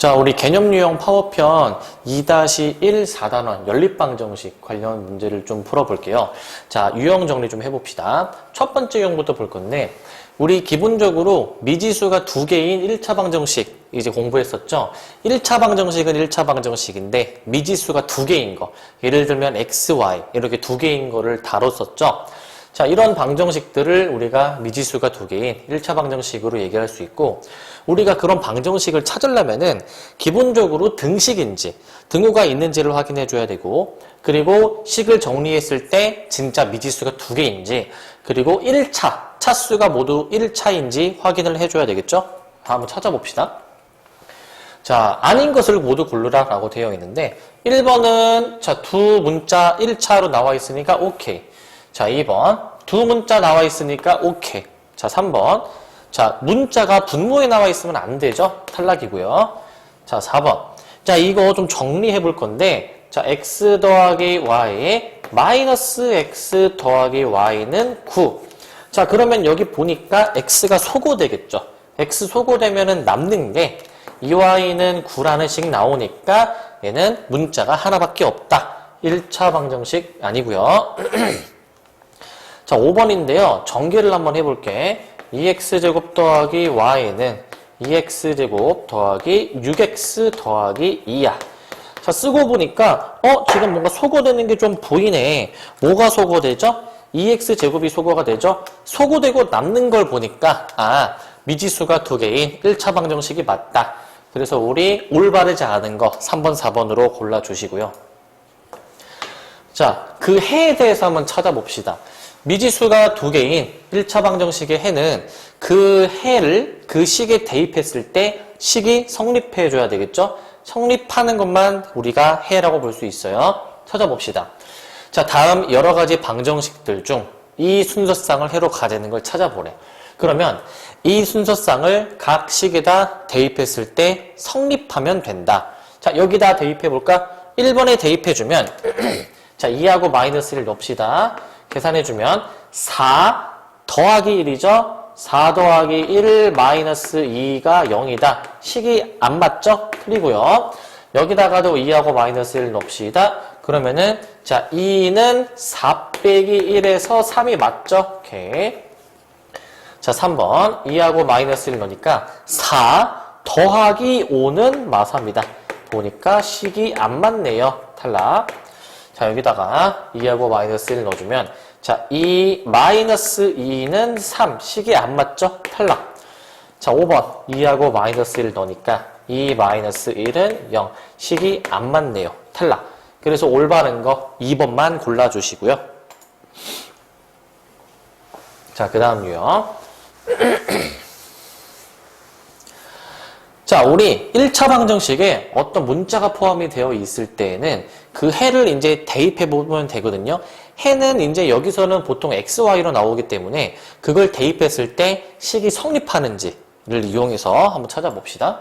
자, 우리 개념 유형 파워편 2-1 4단원 연립방정식 관련 문제를 좀 풀어볼게요. 자, 유형 정리 좀 해봅시다. 첫 번째 유형부터 볼 건데, 우리 기본적으로 미지수가 두 개인 1차 방정식 이제 공부했었죠. 1차 방정식은 1차 방정식인데 미지수가 두 개인 거, 예를 들면 x, y 이렇게 두 개인 거를 다뤘었죠. 자, 이런 방정식들을 우리가 미지수가 두 개인 1차 방정식으로 얘기할 수 있고, 우리가 그런 방정식을 찾으려면은 기본적으로 등식인지 등호가 있는지를 확인해 줘야 되고, 그리고 식을 정리했을 때 진짜 미지수가 두 개인지, 그리고 1차 차수가 모두 1차인지 확인을 해줘야 되겠죠? 한번 찾아봅시다. 자, 아닌 것을 모두 고르라 라고 되어 있는데, 1번은 자, 두 문자 1차로 나와 있으니까 오케이. 자, 2번 두 문자 나와 있으니까 오케이. 자, 3번 자, 문자가 분모에 나와 있으면 안 되죠? 탈락이고요. 자, 4번 자, 이거 좀 정리해 볼 건데, 자, x 더하기 y에 마이너스 x 더하기 y는 9. 자, 그러면 여기 보니까 x가 소거되겠죠? x 소거되면은 남는 게 2y는 9라는 식 나오니까 얘는 문자가 하나밖에 없다. 1차 방정식 아니고요. 자, 5번인데요. 전개를 한번 해볼게. 2x제곱 더하기 y는 2x제곱 더하기 6x 더하기 2야. 자, 쓰고 보니까 지금 뭔가 소거되는 게 좀 보이네. 뭐가 소거되죠? 2x제곱이 소거가 되죠? 소거되고 남는 걸 보니까 미지수가 두 개인 1차 방정식이 맞다. 그래서 우리 올바르지 않은 거 3번, 4번으로 골라주시고요. 자, 그 해에 대해서 한번 찾아봅시다. 미지수가 두 개인 1차 방정식의 해는 그 해를 그 식에 대입했을 때 식이 성립해줘야 되겠죠? 성립하는 것만 우리가 해라고 볼 수 있어요. 찾아봅시다. 자, 다음 여러 가지 방정식들 중 이 순서쌍을 해로 가지는 걸 찾아보래. 그러면 이 순서쌍을 각 식에다 대입했을 때 성립하면 된다. 자, 여기다 대입해볼까? 1번에 대입해주면 자, 2하고 마이너스를 넣읍시다. 계산해주면 4 더하기 1이죠? 4 더하기 1 마이너스 2가 0이다. 식이 안 맞죠? 틀리고요. 여기다가도 2하고 마이너스 1 넣읍시다. 그러면은 자, 2는 4 빼기 1에서 3이 맞죠? 오케이. 자, 3번 2하고 마이너스 1 넣으니까 4 더하기 5는 마사입니다. 보니까 식이 안 맞네요. 탈락. 자, 여기다가 2하고 마이너스 1 넣어주면 자, 2 마이너스 2는 3. 식이 안 맞죠? 탈락. 자, 5번 2하고 마이너스 1 넣으니까 2 마이너스 1은 0. 식이 안 맞네요. 탈락. 그래서 올바른 거 2번만 골라주시고요. 자, 그 다음 유형. 자, 우리 1차 방정식에 어떤 문자가 포함이 되어 있을 때에는 그 해를 이제 대입해 보면 되거든요. 해는 이제 여기서는 보통 x, y로 나오기 때문에 그걸 대입했을 때 식이 성립하는지를 이용해서 한번 찾아봅시다.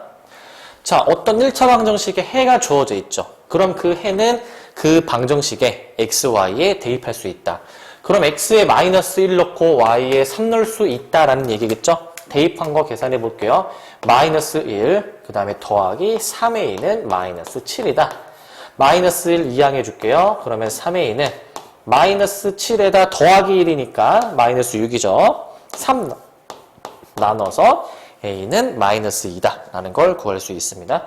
자, 어떤 1차 방정식에 해가 주어져 있죠. 그럼 그 해는 그 방정식에 x, y에 대입할 수 있다. 그럼 x에 마이너스 1 넣고 y에 3 넣을 수 있다라는 얘기겠죠? 대입한 거 계산해 볼게요. 마이너스 1, 그 다음에 더하기 3의 2는 마이너스 7이다. 마이너스 1 이항해 줄게요. 그러면 3의 2는 마이너스 7에다 더하기 1이니까 마이너스 6이죠. 3 나눠서 a는 마이너스 2다 라는 걸 구할 수 있습니다.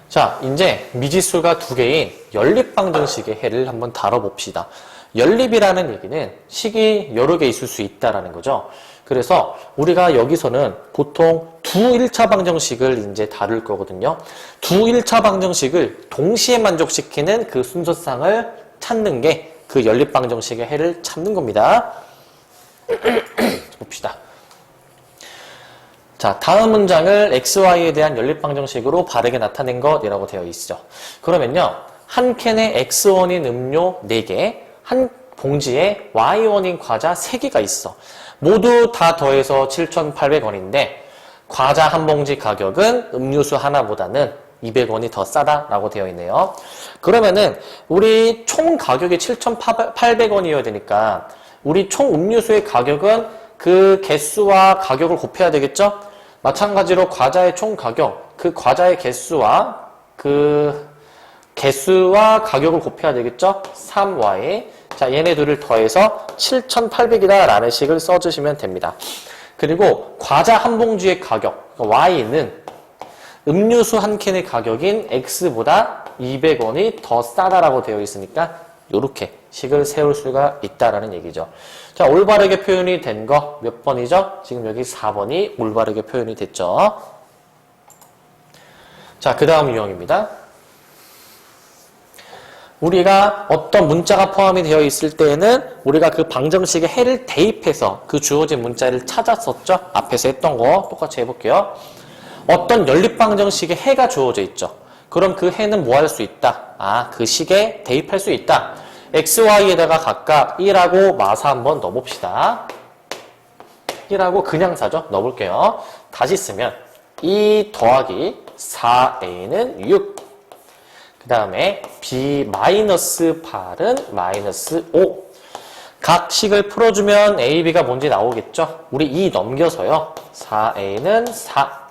자, 이제 미지수가 두 개인 연립방정식의 해를 한번 다뤄봅시다. 연립이라는 얘기는 식이 여러 개 있을 수 있다라는 거죠. 그래서 우리가 여기서는 보통 두 1차 방정식을 이제 다룰 거거든요. 두 1차 방정식을 동시에 만족시키는 그 순서쌍을 찾는 게 그 연립방정식의 해를 찾는 겁니다. 봅시다. 자, 다음 문장을 xy에 대한 연립방정식으로 바르게 나타낸 것이라고 되어 있죠. 그러면요, 한 캔에 x1인 음료 4개, 한 봉지에 y1인 과자 3개가 있어. 모두 다 더해서 7,800원인데 과자 한 봉지 가격은 음료수 하나보다는 200원이 더 싸다라고 되어 있네요. 그러면은 우리 총 가격이 7,800원이어야 되니까 우리 총 음료수의 가격은 그 개수와 가격을 곱해야 되겠죠? 마찬가지로 과자의 총 가격, 그 과자의 개수와 가격을 곱해야 되겠죠? 3y. 자, 얘네 둘을 더해서 7,800이다 라는 식을 써주시면 됩니다. 그리고 과자 한 봉지의 가격, y는 음료수 한 캔의 가격인 x보다 200원이 더 싸다라고 되어 있으니까 이렇게 식을 세울 수가 있다라는 얘기죠. 자, 올바르게 표현이 된 거 몇 번이죠? 지금 여기 4번이 올바르게 표현이 됐죠. 자, 그 다음 유형입니다. 우리가 어떤 문자가 포함이 되어 있을 때에는 우리가 그 방정식에 해를 대입해서 그 주어진 문자를 찾았었죠? 앞에서 했던 거 똑같이 해볼게요. 어떤 연립방정식에 해가 주어져 있죠? 그럼 그 해는 뭐 할 수 있다? 그 식에 대입할 수 있다. x, y에다가 각각 1하고 마사 한번 넣어봅시다. 1하고 그냥 사죠? 넣어볼게요. 다시 쓰면 2 더하기 4a는 6. 그 다음에 b-8은 마이너스 5. 각 식을 풀어주면 a, b가 뭔지 나오겠죠? 우리 2 넘겨서요. 4a는 4.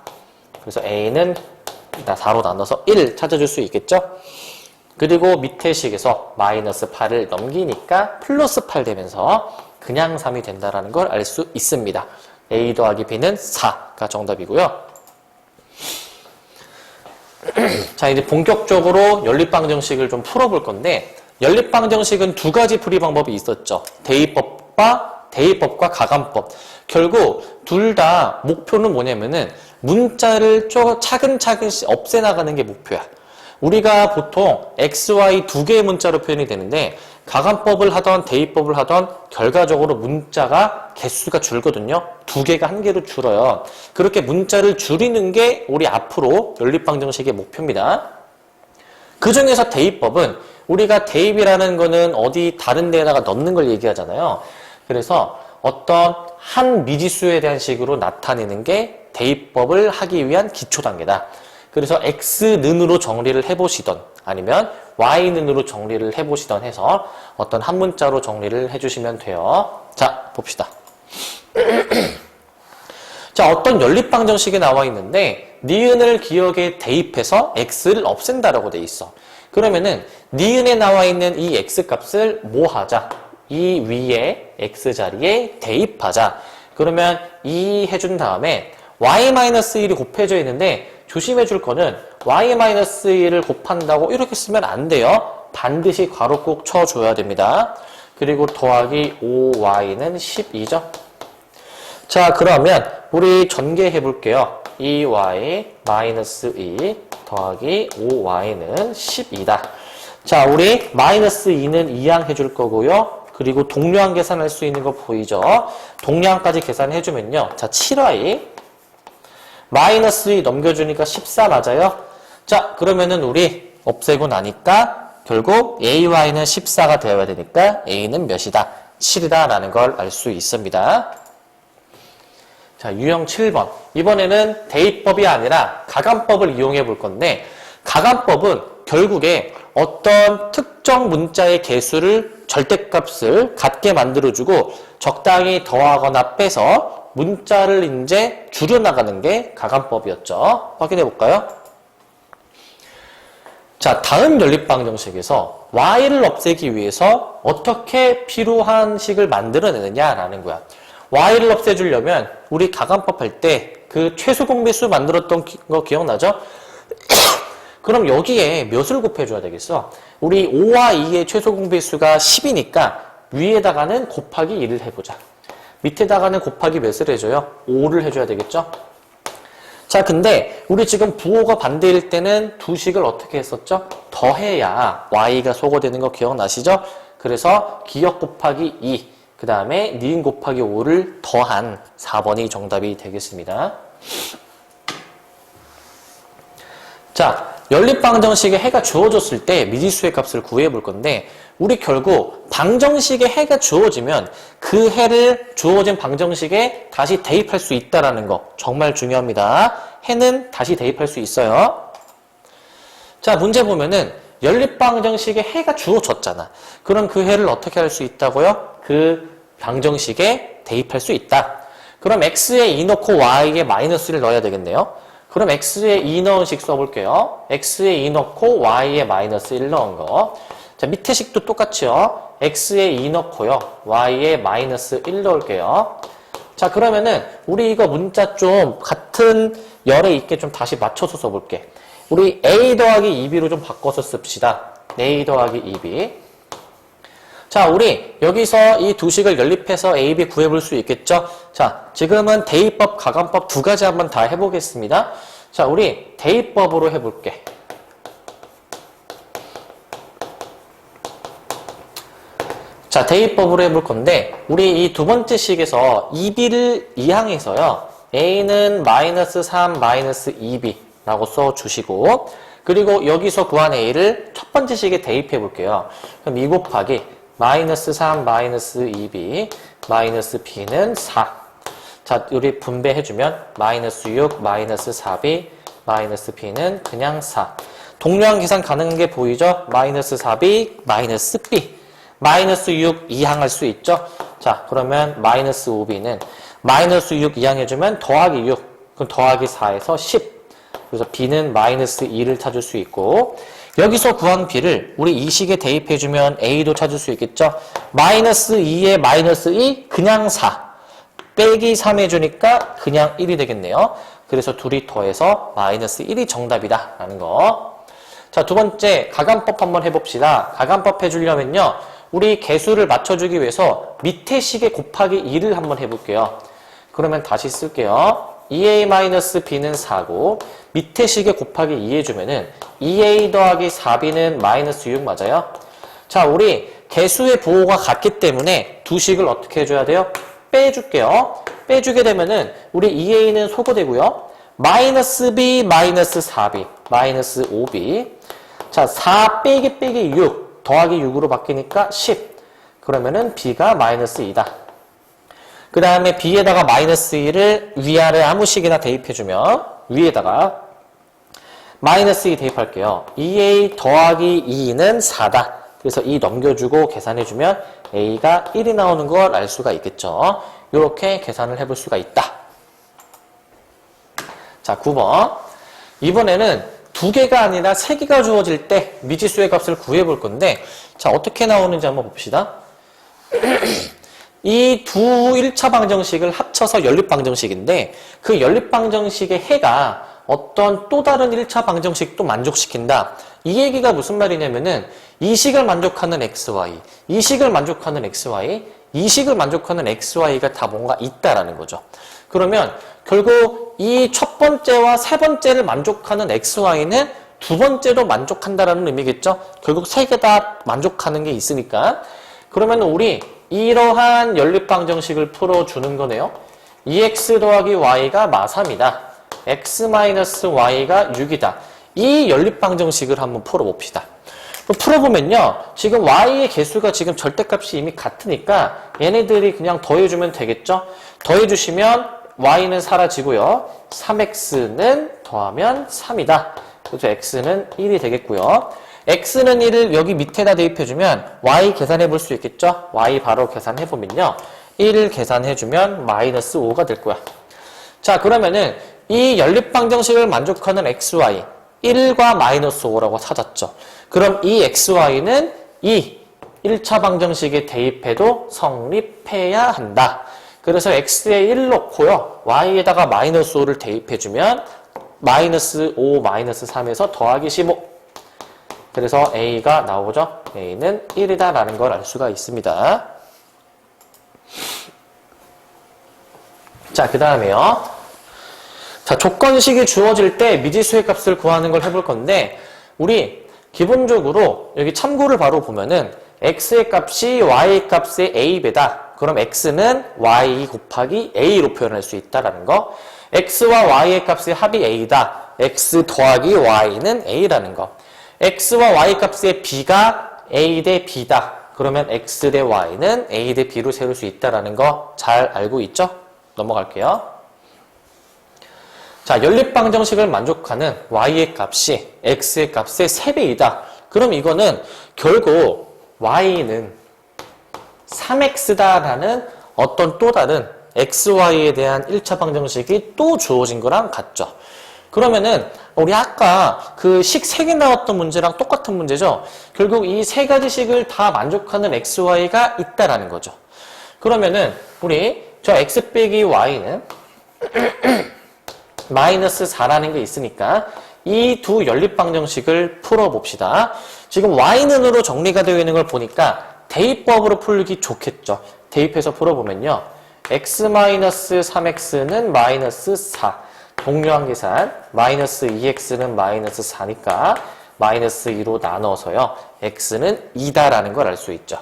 그래서 a는 4로 나눠서 1 찾아줄 수 있겠죠? 그리고 밑에 식에서 마이너스 8을 넘기니까 플러스 8 되면서 그냥 3이 된다는 걸 알 수 있습니다. a 더하기 b는 4가 정답이고요. 자, 이제 본격적으로 연립방정식을 좀 풀어볼 건데, 연립방정식은 두 가지 풀이 방법이 있었죠. 대입법과 가감법. 결국 둘 다 목표는 뭐냐면은 문자를 차근차근 없애나가는 게 목표야. 우리가 보통 x, y 두 개의 문자로 표현이 되는데 가감법을 하던 대입법을 하던 결과적으로 문자가 개수가 줄거든요. 두 개가 한 개로 줄어요. 그렇게 문자를 줄이는 게 우리 앞으로 연립방정식의 목표입니다. 그 중에서 대입법은 우리가 대입이라는 거는 어디 다른 데에다가 넣는 걸 얘기하잖아요. 그래서 어떤 한 미지수에 대한 식으로 나타내는 게 대입법을 하기 위한 기초 단계다. 그래서 x는으로 정리를 해보시던 아니면 y는으로 정리를 해보시던 해서 어떤 한 문자로 정리를 해주시면 돼요. 자, 봅시다. 자, 어떤 연립방정식이 나와 있는데 니은을 기억에 대입해서 x를 없앤다라고 돼 있어. 그러면은 니은에 나와 있는 이 x 값을 뭐 하자? 이 위에 x 자리에 대입하자. 그러면 2 해준 다음에 y-1이 곱해져 있는데 조심해 줄 거는 y-1을 곱한다고 이렇게 쓰면 안 돼요. 반드시 괄호 꼭 쳐줘야 됩니다. 그리고 더하기 5y는 12죠. 자, 그러면 우리 전개해 볼게요. 2y-2 더하기 5y는 12다. 자, 우리 마이너스 2는 2항 해줄 거고요. 그리고 동량항 계산할 수 있는 거 보이죠? 동량까지 계산해주면요. 자, 7y 마이너스 2 넘겨주니까 14 맞아요? 자, 그러면은 우리 없애고 나니까 결국 AY는 14가 되어야 되니까 A는 몇이다? 7이다 라는 걸 알 수 있습니다. 자, 유형 7번. 이번에는 대입법이 아니라 가감법을 이용해 볼 건데 가감법은 결국에 어떤 특정 문자의 개수를 절대값을 같게 만들어주고 적당히 더하거나 빼서 문자를 이제 줄여나가는 게 가감법이었죠. 확인해 볼까요? 자, 다음 연립방정식에서 y를 없애기 위해서 어떻게 필요한 식을 만들어내느냐라는 거야. y를 없애주려면 우리 가감법 할 때 그 최소 공배수 만들었던 거 기억나죠? 그럼 여기에 몇을 곱해줘야 되겠어? 우리 5와 2의 최소 공배수가 10이니까 위에다가는 곱하기 1을 해보자. 밑에다가는 곱하기 몇을 해줘요? 5를 해줘야 되겠죠? 자, 근데 우리 지금 부호가 반대일 때는 두 식을 어떻게 했었죠? 더해야 y가 소거되는 거 기억나시죠? 그래서 기역 곱하기 2, 그 다음에 니은 곱하기 5를 더한 4번이 정답이 되겠습니다. 자, 연립방정식에 해가 주어졌을 때 미지수의 값을 구해 볼 건데 우리 결국 방정식에 해가 주어지면 그 해를 주어진 방정식에 다시 대입할 수 있다는 거 정말 중요합니다. 해는 다시 대입할 수 있어요. 자, 문제 보면은 연립방정식에 해가 주어졌잖아. 그럼 그 해를 어떻게 할 수 있다고요? 그 방정식에 대입할 수 있다. 그럼 x에 2 넣고 y에 마이너스 1 넣어야 되겠네요. 그럼 x에 2 넣은 식 써볼게요. x에 2 넣고 y에 마이너스 1 넣은 거. 자, 밑에 식도 똑같이요. x에 2 넣고요. y에 마이너스 1 넣을게요. 자, 그러면은 우리 이거 문자 좀 같은 열에 있게 좀 다시 맞춰서 써볼게. 우리 a 더하기 2b로 좀 바꿔서 씁시다. a 더하기 2b. 자, 우리 여기서 이 두 식을 연립해서 a, b 구해볼 수 있겠죠? 자, 지금은 대입법, 가감법 두 가지 한번 다 해보겠습니다. 자, 우리 대입법으로 해볼게. 자, 대입법으로 해볼 건데 우리 이 두 번째 식에서 2b를 이항해서요. a는 마이너스 3 마이너스 2b 라고 써주시고 그리고 여기서 구한 a를 첫 번째 식에 대입해 볼게요. 그럼 2 곱하기 마이너스 3 마이너스 2b 마이너스 b는 4. 자, 우리 분배해주면 마이너스 6 마이너스 4b 마이너스 b는 그냥 4. 동료항 계산 가능한 게 보이죠? 마이너스 4b 마이너스 b 마이너스 6 이항할 수 있죠? 자, 그러면 마이너스 5b는 마이너스 6 이항해주면 더하기 6. 그럼 더하기 4에서 10. 그래서 b는 마이너스 2를 찾을 수 있고 여기서 구한 b를 우리 이 식에 대입해주면 a도 찾을 수 있겠죠? 마이너스 2에 마이너스 2 그냥 4. 빼기 3 해주니까 그냥 1이 되겠네요. 그래서 둘이 더해서 마이너스 1이 정답이다 라는 거. 자, 두 번째 가감법 한번 해봅시다. 가감법 해주려면요. 우리 개수를 맞춰주기 위해서 밑에 식에 곱하기 2를 한번 해볼게요. 그러면 다시 쓸게요. 2a-b는 4고 밑에 식에 곱하기 2 해주면은 2a 더하기 4b는 마이너스 6 맞아요? 자, 우리 개수의 부호가 같기 때문에 두 식을 어떻게 해줘야 돼요? 빼줄게요. 빼주게 되면은 우리 2a는 소거되고요. 마이너스 b 마이너스 4b 마이너스 5b 자, 4 빼기 빼기 6 더하기 6으로 바뀌니까 10. 그러면은 b가 마이너스 2다. 그 다음에 b에다가 마이너스 2를 위아래 아무 식이나 대입해주면 위에다가 마이너스 2 대입할게요. 2a 더하기 2는 4다. 그래서 2 넘겨주고 계산해주면 a가 1이 나오는 걸 알 수가 있겠죠. 이렇게 계산을 해볼 수가 있다. 자, 9번. 이번에는 두 개가 아니라 세 개가 주어질 때 미지수의 값을 구해볼 건데 자, 어떻게 나오는지 한번 봅시다. 이 두 1차 방정식을 합쳐서 연립방정식인데 그 연립방정식의 해가 어떤 또 다른 1차 방정식도 만족시킨다. 이 얘기가 무슨 말이냐면은 이 식을 만족하는 xy, 이 식을 만족하는 xy, 이 식을 만족하는 xy가 다 뭔가 있다라는 거죠. 그러면 결국 이 첫 번째와 세 번째를 만족하는 xy는 두 번째도 만족한다라는 의미겠죠. 결국 세 개 다 만족하는 게 있으니까. 그러면 우리 이러한 연립방정식을 풀어주는 거네요. 2x 더하기 y가 마3이다. x-y가 6이다. 이 연립방정식을 한번 풀어봅시다. 풀어보면요. 지금 y의 개수가 지금 절대값이 이미 같으니까 얘네들이 그냥 더해주면 되겠죠. 더해주시면 y는 사라지고요. 3x는 더하면 3이다. 그래서 x는 1이 되겠고요. x는 1을 여기 밑에다 대입해주면 y 계산해 볼 수 있겠죠? y 바로 계산해보면요. 1을 계산해주면 마이너스 5가 될 거야. 자, 그러면은 이 연립방정식을 만족하는 xy 1과 마이너스 5라고 찾았죠. 그럼 이 xy는 이 1차 방정식에 대입해도 성립해야 한다. 그래서 x에 1 넣고요. y에다가 마이너스 5를 대입해주면 마이너스 5 마이너스 3에서 더하기 15. 그래서 a가 나오죠. a는 1이다 라는 걸 알 수가 있습니다. 자, 그 다음에요. 자, 조건식이 주어질 때 미지수의 값을 구하는 걸 해볼 건데 우리 기본적으로 여기 참고를 바로 보면은 x의 값이 y의 값의 a배다. 그럼 x는 y 곱하기 a로 표현할 수 있다라는 거. x와 y의 값의 합이 a다. x 더하기 y는 a라는 거. x와 y 값의 b가 a 대 b다. 그러면 x 대 y는 a 대 b로 세울 수 있다라는 거 잘 알고 있죠? 넘어갈게요. 자, 연립방정식을 만족하는 y의 값이 x의 값의 3배이다. 그럼 이거는 결국 y는 3x다라는 어떤 또 다른 xy에 대한 1차 방정식이 또 주어진 거랑 같죠. 그러면은 우리 아까 그 식 3개 나왔던 문제랑 똑같은 문제죠. 결국 이 3가지 식을 다 만족하는 xy가 있다라는 거죠. 그러면은 우리 저 x 빼기 y는 마이너스 4라는 게 있으니까 이 두 연립방정식을 풀어봅시다. 지금 y는으로 정리가 되어 있는 걸 보니까 대입법으로 풀기 좋겠죠. 대입해서 풀어보면요. x-3x는 마이너스 4. 동료한 계산. 마이너스 2x는 마이너스 4니까 마이너스 2로 나눠서요. x는 2다라는 걸 알 수 있죠.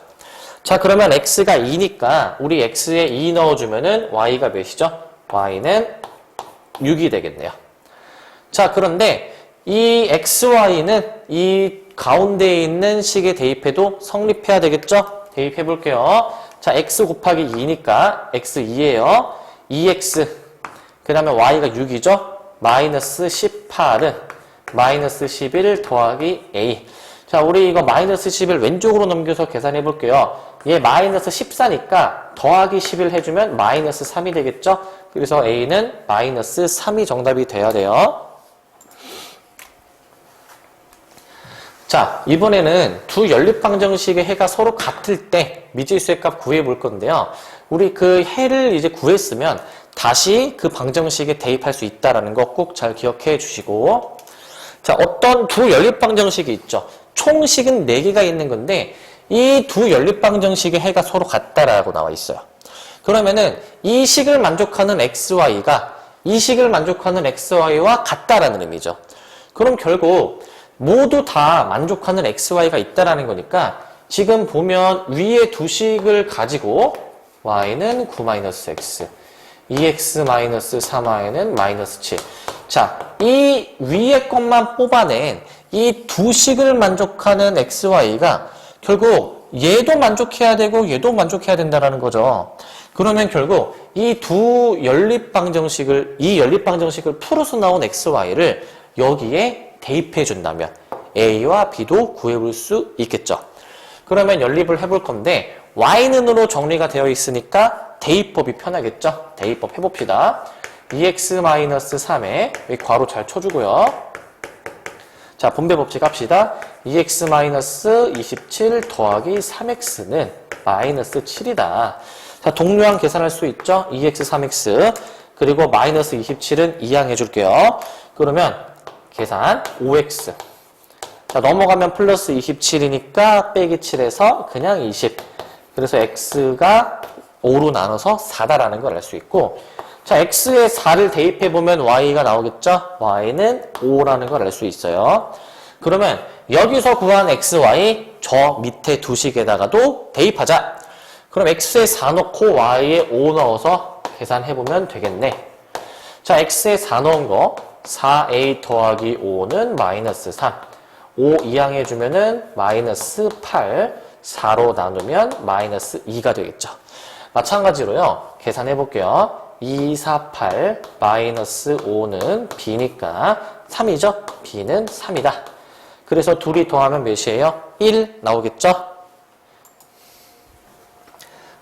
자, 그러면 x가 2니까 우리 x에 2 넣어주면은 y가 몇이죠? y는 6이 되겠네요. 자, 그런데 이 xy는 이 가운데에 있는 식에 대입해도 성립해야 되겠죠? 대입해 볼게요. 자, x 곱하기 2니까 x 2예요. 2x 그 다음에 y가 6이죠? 마이너스 18은 마이너스 11 더하기 a. 자, 우리 이거 마이너스 11 왼쪽으로 넘겨서 계산해 볼게요. 얘 마이너스 14니까 더하기 11 해주면 마이너스 3이 되겠죠? 그래서 a는 마이너스 3이 정답이 돼야 돼요. 자, 이번에는 두 연립방정식의 해가 서로 같을 때 미지수의 값 구해 볼 건데요. 우리 그 해를 이제 구했으면 다시 그 방정식에 대입할 수 있다는 거 꼭 잘 기억해 주시고. 자, 어떤 두 연립방정식이 있죠. 총식은 4개가 있는 건데 이 두 연립방정식의 해가 서로 같다라고 나와 있어요. 그러면은 이 식을 만족하는 xy가 이 식을 만족하는 xy와 같다라는 의미죠. 그럼 결국 모두 다 만족하는 xy가 있다라는 거니까 지금 보면 위에 두 식을 가지고 y는 9-x, 2x-3y는 마이너스 7. 자, 이 위에 것만 뽑아낸 이 두 식을 만족하는 xy가 결국 얘도 만족해야 되고 얘도 만족해야 된다라는 거죠. 그러면 결국 이 두 연립방정식을, 이 연립방정식을 풀어서 나온 xy를 여기에 대입해 준다면 a와 b도 구해볼 수 있겠죠. 그러면 연립을 해볼 건데 y는으로 정리가 되어 있으니까 대입법이 편하겠죠. 대입법 해봅시다. 2x-3에 여기 괄호 잘 쳐주고요. 자, 분배 법칙 합시다. 2x-27 더하기 3x는 마이너스 7이다. 자, 동료항 계산할 수 있죠. 2x, 3x 그리고 마이너스 27은 이항해 줄게요. 그러면 계산 5x. 자, 넘어가면 플러스 27이니까 빼기 7에서 그냥 20. 그래서 x가 5로 나눠서 4다라는 걸 알 수 있고, 자, x에 4를 대입해보면 y가 나오겠죠? y는 5라는 걸 알 수 있어요. 그러면 여기서 구한 xy 저 밑에 두 식에다가도 대입하자. 그럼 x에 4 넣고 y에 5 넣어서 계산해보면 되겠네. 자, x에 4 넣은 거 4a 더하기 5는 마이너스 3. 5 이항해주면은 마이너스 8. 4로 나누면 마이너스 2가 되겠죠. 마찬가지로요. 계산해볼게요. 2, 4, 8 마이너스 5는 b니까 3이죠? b는 3이다. 그래서 둘이 더하면 몇이에요? 1 나오겠죠?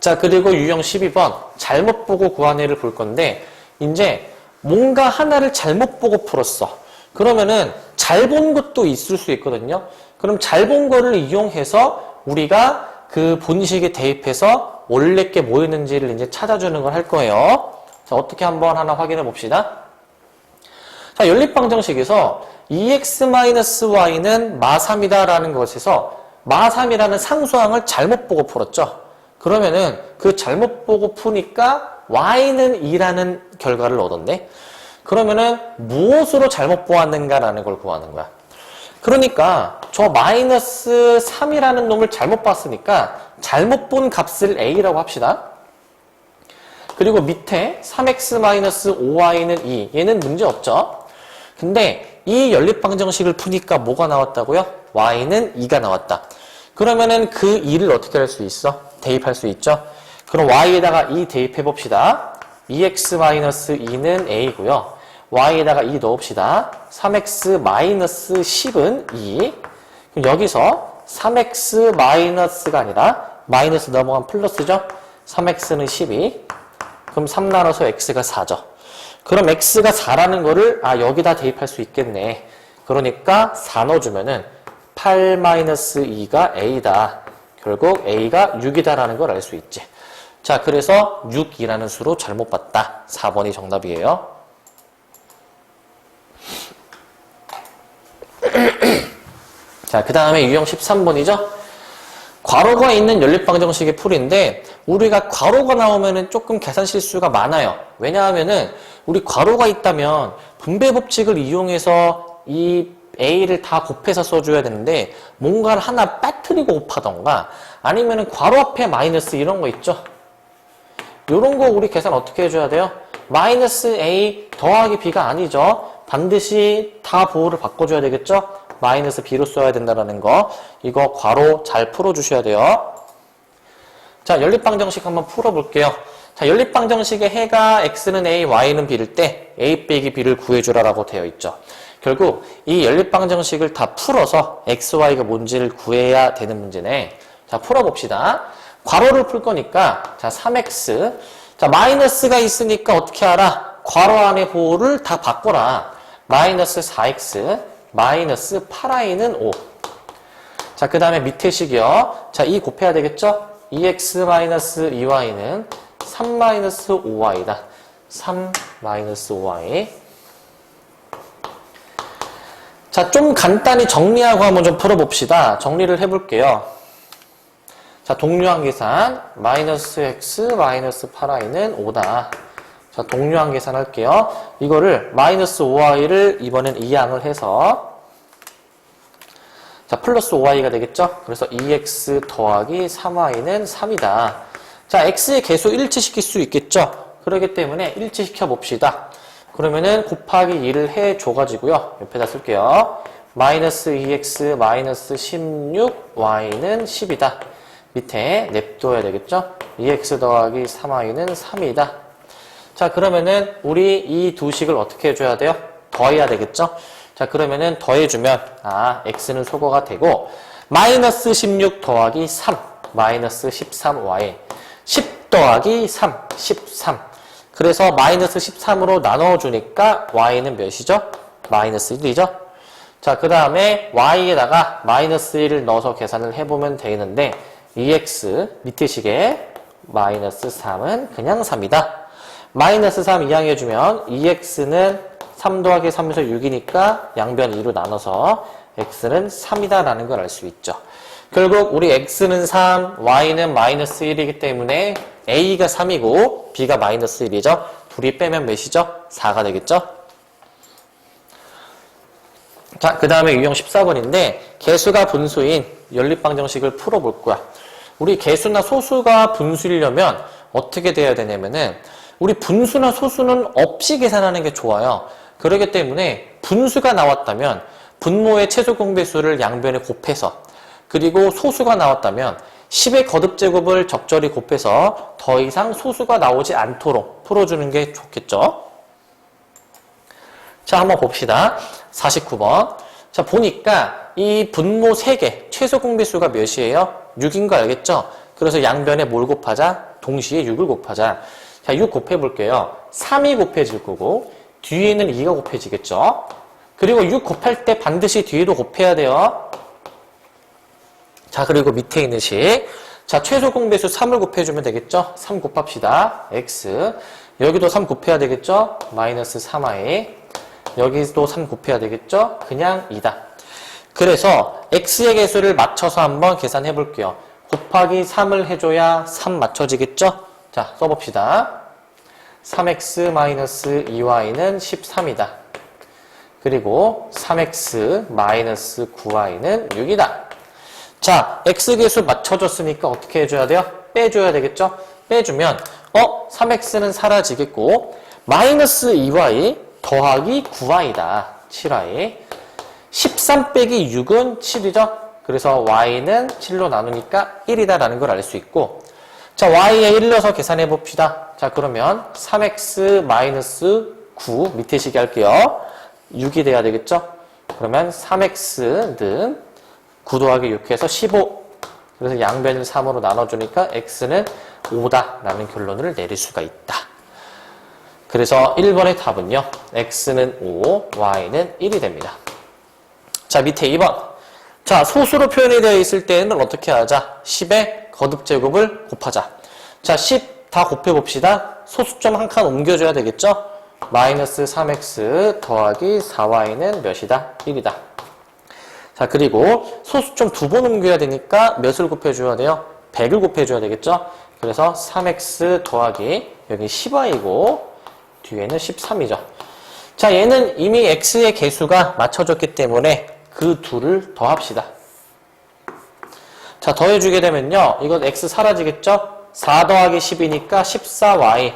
자, 그리고 유형 12번 잘못 보고 구한 애를 볼 건데 이제 뭔가 하나를 잘못 보고 풀었어. 그러면은 잘 본 것도 있을 수 있거든요. 그럼 잘 본 거를 이용해서 우리가 그 본식에 대입해서 원래 게 뭐였는지를 이제 찾아주는 걸 할 거예요. 자, 어떻게 한번 하나 확인해 봅시다. 자, 연립방정식에서 2x-y는 마3이다라는 것에서 마3이라는 상수항을 잘못 보고 풀었죠. 그러면은 그 잘못 보고 푸니까 y는 2라는 결과를 얻었네. 그러면은 무엇으로 잘못 보았는가라는 걸 구하는 거야. 그러니까 저 마이너스 3이라는 놈을 잘못 봤으니까 잘못 본 값을 a라고 합시다. 그리고 밑에 3x-5y는 2. 얘는 문제 없죠. 근데 이 연립방정식을 푸니까 뭐가 나왔다고요? y는 2가 나왔다. 그러면은 그 2를 어떻게 할 수 있어? 대입할 수 있죠. 그럼 y에다가 2 대입해 봅시다. 2x-2는 a고요. y에다가 2 넣읍시다. 3x-10은 2. 그럼 여기서 3x 마이너스가 아니라 마이너스 넘어간 플러스죠. 3x는 12. 그럼 3 나눠서 x가 4죠. 그럼 x가 4라는 거를 여기다 대입할 수 있겠네. 그러니까 4 넣어주면은 8-2가 a다. 결국 a가 6이다라는 걸 알 수 있지. 자, 그래서 6이라는 수로 잘못 봤다. 4번이 정답이에요. 자, 그 다음에 유형 13번이죠. 괄호가 있는 연립방정식의 풀인데 우리가 괄호가 나오면은 조금 계산 실수가 많아요. 왜냐하면은 우리 괄호가 있다면 분배 법칙을 이용해서 이 a를 다 곱해서 써줘야 되는데 뭔가를 하나 빠뜨리고 곱하던가 아니면은 괄호 앞에 마이너스 이런 거 있죠. 이런 거 우리 계산 어떻게 해줘야 돼요? 마이너스 a 더하기 b가 아니죠. 반드시 다 보호를 바꿔줘야 되겠죠? 마이너스 b로 써야 된다는 거. 이거 괄호 잘 풀어주셔야 돼요. 자, 연립방정식 한번 풀어볼게요. 자, 연립방정식의 해가 x는 a, y는 b일 때 a 빼기 b를 구해주라라고 되어 있죠. 결국 이 연립방정식을 다 풀어서 x, y가 뭔지를 구해야 되는 문제네. 자, 풀어봅시다. 괄호를 풀 거니까 자, 3x. 자, 마이너스가 있으니까 어떻게 알아? 괄호 안에 보호를 다 바꿔라. 마이너스 4x, 마이너스 8i는 5. 자, 그 다음에 밑에 식이요. 자, 2 곱해야 되겠죠? 2x 마이너스 2y는 3 마이너스 5y다. 3 마이너스 5y. 자, 좀 간단히 정리하고 한번 좀 풀어봅시다. 정리를 해볼게요. 자, 동류항 계산. 마이너스 x 마이너스 8i는 5다. 자, 동류항 계산할게요. 이거를 마이너스 5y를 이번엔 이항을 해서 자, 플러스 5y가 되겠죠? 그래서 2x 더하기 3y는 3이다. 자, x의 개수 일치시킬 수 있겠죠? 그렇기 때문에 일치시켜 봅시다. 그러면은 곱하기 2를 해줘가지고요. 옆에다 쓸게요. 마이너스 2x 마이너스 16y는 10이다. 밑에 냅둬야 되겠죠? 2x 더하기 3y는 3이다. 자, 그러면은 우리 이 두 식을 어떻게 해줘야 돼요? 더해야 되겠죠? 자, 그러면은 더해주면 x는 소거가 되고 마이너스 16 더하기 3 마이너스 13y 10 더하기 3 13. 그래서 마이너스 13으로 나눠주니까 y는 몇이죠? 마이너스 1이죠? 자, 그 다음에 y에다가 마이너스 1을 넣어서 계산을 해보면 되는데 2x 밑에 식에 마이너스 3은 그냥 3이다. 마이너스 3 이항해주면 2x는 3 더하기 3에서 6이니까 양변 2로 나눠서 x는 3이다 라는 걸 알 수 있죠. 결국 우리 x는 3, y는 마이너스 1이기 때문에 a가 3이고 b가 마이너스 1이죠. 둘이 빼면 몇이죠? 4가 되겠죠? 자, 그 다음에 유형 14번인데 개수가 분수인 연립방정식을 풀어볼 거야. 우리 개수나 소수가 분수이려면 어떻게 돼야 되냐면은 우리 분수나 소수는 없이 계산하는 게 좋아요. 그렇기 때문에 분수가 나왔다면 분모의 최소 공배수를 양변에 곱해서 그리고 소수가 나왔다면 10의 거듭제곱을 적절히 곱해서 더 이상 소수가 나오지 않도록 풀어주는 게 좋겠죠. 자, 한번 봅시다. 49번. 자, 보니까 이 분모 3개 최소 공배수가 몇이에요? 6인 거 알겠죠? 그래서 양변에 뭘 곱하자? 동시에 6을 곱하자. 자, 6 곱해볼게요. 3이 곱해질 거고 뒤에는 2가 곱해지겠죠? 그리고 6 곱할 때 반드시 뒤에도 곱해야 돼요. 자, 그리고 밑에 있는 식. 자, 최소 공배수 3을 곱해주면 되겠죠? 3 곱합시다. x. 여기도 3 곱해야 되겠죠? 마이너스 3i. 여기도 3 곱해야 되겠죠? 그냥 2다. 그래서 x의 개수를 맞춰서 한번 계산해 볼게요. 곱하기 3을 해줘야 3 맞춰지겠죠? 자, 써봅시다. 3x-2y는 13이다. 그리고 3x 9y는 6이다. 자, x개수 맞춰줬으니까 어떻게 해줘야 돼요? 빼줘야 되겠죠? 빼주면 3x는 사라지겠고 마이너스 2y 더하기 9y다. 7y 13 빼기 6은 7이죠? 그래서 y는 7로 나누니까 1이다 라는 걸 알 수 있고 자, y에 1 넣어서 계산해 봅시다. 자, 그러면 3x-9 밑에 식이 할게요. 6이 돼야 되겠죠? 그러면 3x는 9 더하기 6 해서 15. 그래서 양변을 3으로 나눠주니까 x는 5다 라는 결론을 내릴 수가 있다. 그래서 1번의 답은요. x는 5, y는 1이 됩니다. 자, 밑에 2번. 자, 소수로 표현이 되어 있을 때는 어떻게 하자? 10의 거듭제곱을 곱하자. 자, 10 다 곱해봅시다. 소수점 한 칸 옮겨줘야 되겠죠? 마이너스 3x 더하기 4y는 몇이다? 1이다. 자, 그리고 소수점 두 번 옮겨야 되니까 몇을 곱해줘야 돼요? 100을 곱해줘야 되겠죠? 그래서 3x 더하기 여기 10y고 뒤에는 13이죠. 자, 얘는 이미 x의 개수가 맞춰졌기 때문에 그 둘을 더합시다. 자, 더해주게 되면요. 이건 x 사라지겠죠? 4 더하기 10이니까 14y.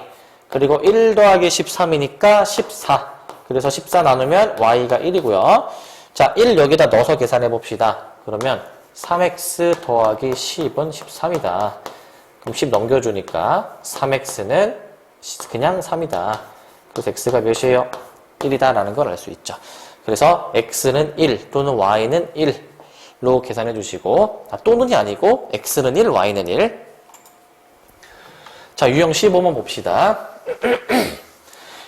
그리고 1 더하기 13이니까 14. 그래서 14 나누면 y가 1이고요. 자, 1 여기다 넣어서 계산해 봅시다. 그러면 3x 더하기 10은 13이다. 그럼 10 넘겨주니까 3x는 그냥 3이다. 그래서 x가 몇이에요? 1이다 라는 걸 알 수 있죠. 그래서 x는 1 또는 y는 1로 계산해 주시고, 또는이 아니고 x는 1, y는 1. 자, 유형 15번 봅시다.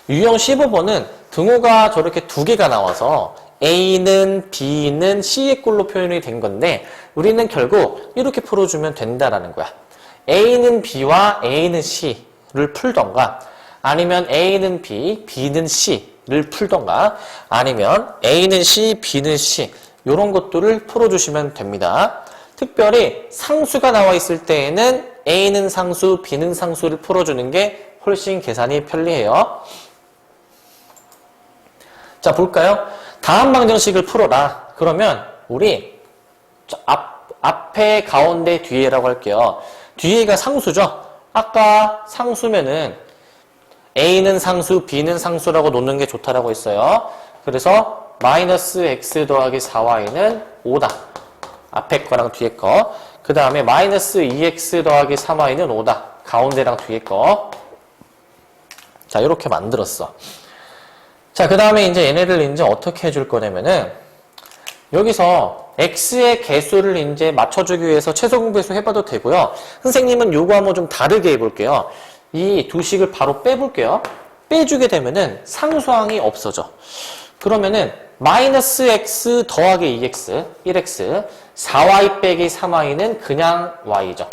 유형 15번은 등호가 저렇게 두 개가 나와서 A는 B는 C의 꼴로 표현이 된 건데 우리는 결국 이렇게 풀어주면 된다라는 거야. A는 B와 A는 C를 풀던가 아니면 A는 B, B는 C를 풀던가 아니면 A는 C, B는 C 이런 것들을 풀어주시면 됩니다. 특별히 상수가 나와 있을 때에는 A는 상수, B는 상수를 풀어주는 게 훨씬 계산이 편리해요. 자, 볼까요? 다음 방정식을 풀어라. 그러면 우리 앞에, 가운데, 뒤에라고 할게요. 뒤에가 상수죠? 아까 상수면은 A는 상수, B는 상수라고 놓는 게 좋다라고 했어요. 그래서 마이너스 x 더하기 4y는 5다. 앞에 거랑 뒤에 거. 그 다음에 마이너스 2x 더하기 3y는 5다. 가운데랑 뒤에 거. 자, 이렇게 만들었어. 자, 그 다음에 이제 얘네들 이제 어떻게 해줄 거냐면은 여기서 x의 개수를 이제 맞춰주기 위해서 최소 공배수 해봐도 되고요. 선생님은 요거 한번 좀 다르게 해볼게요. 이 두 식을 바로 빼볼게요. 빼주게 되면은 상수항이 없어져. 그러면은 마이너스 x 더하기 2x, 1x, 4y 빼기 3y는 그냥 y죠.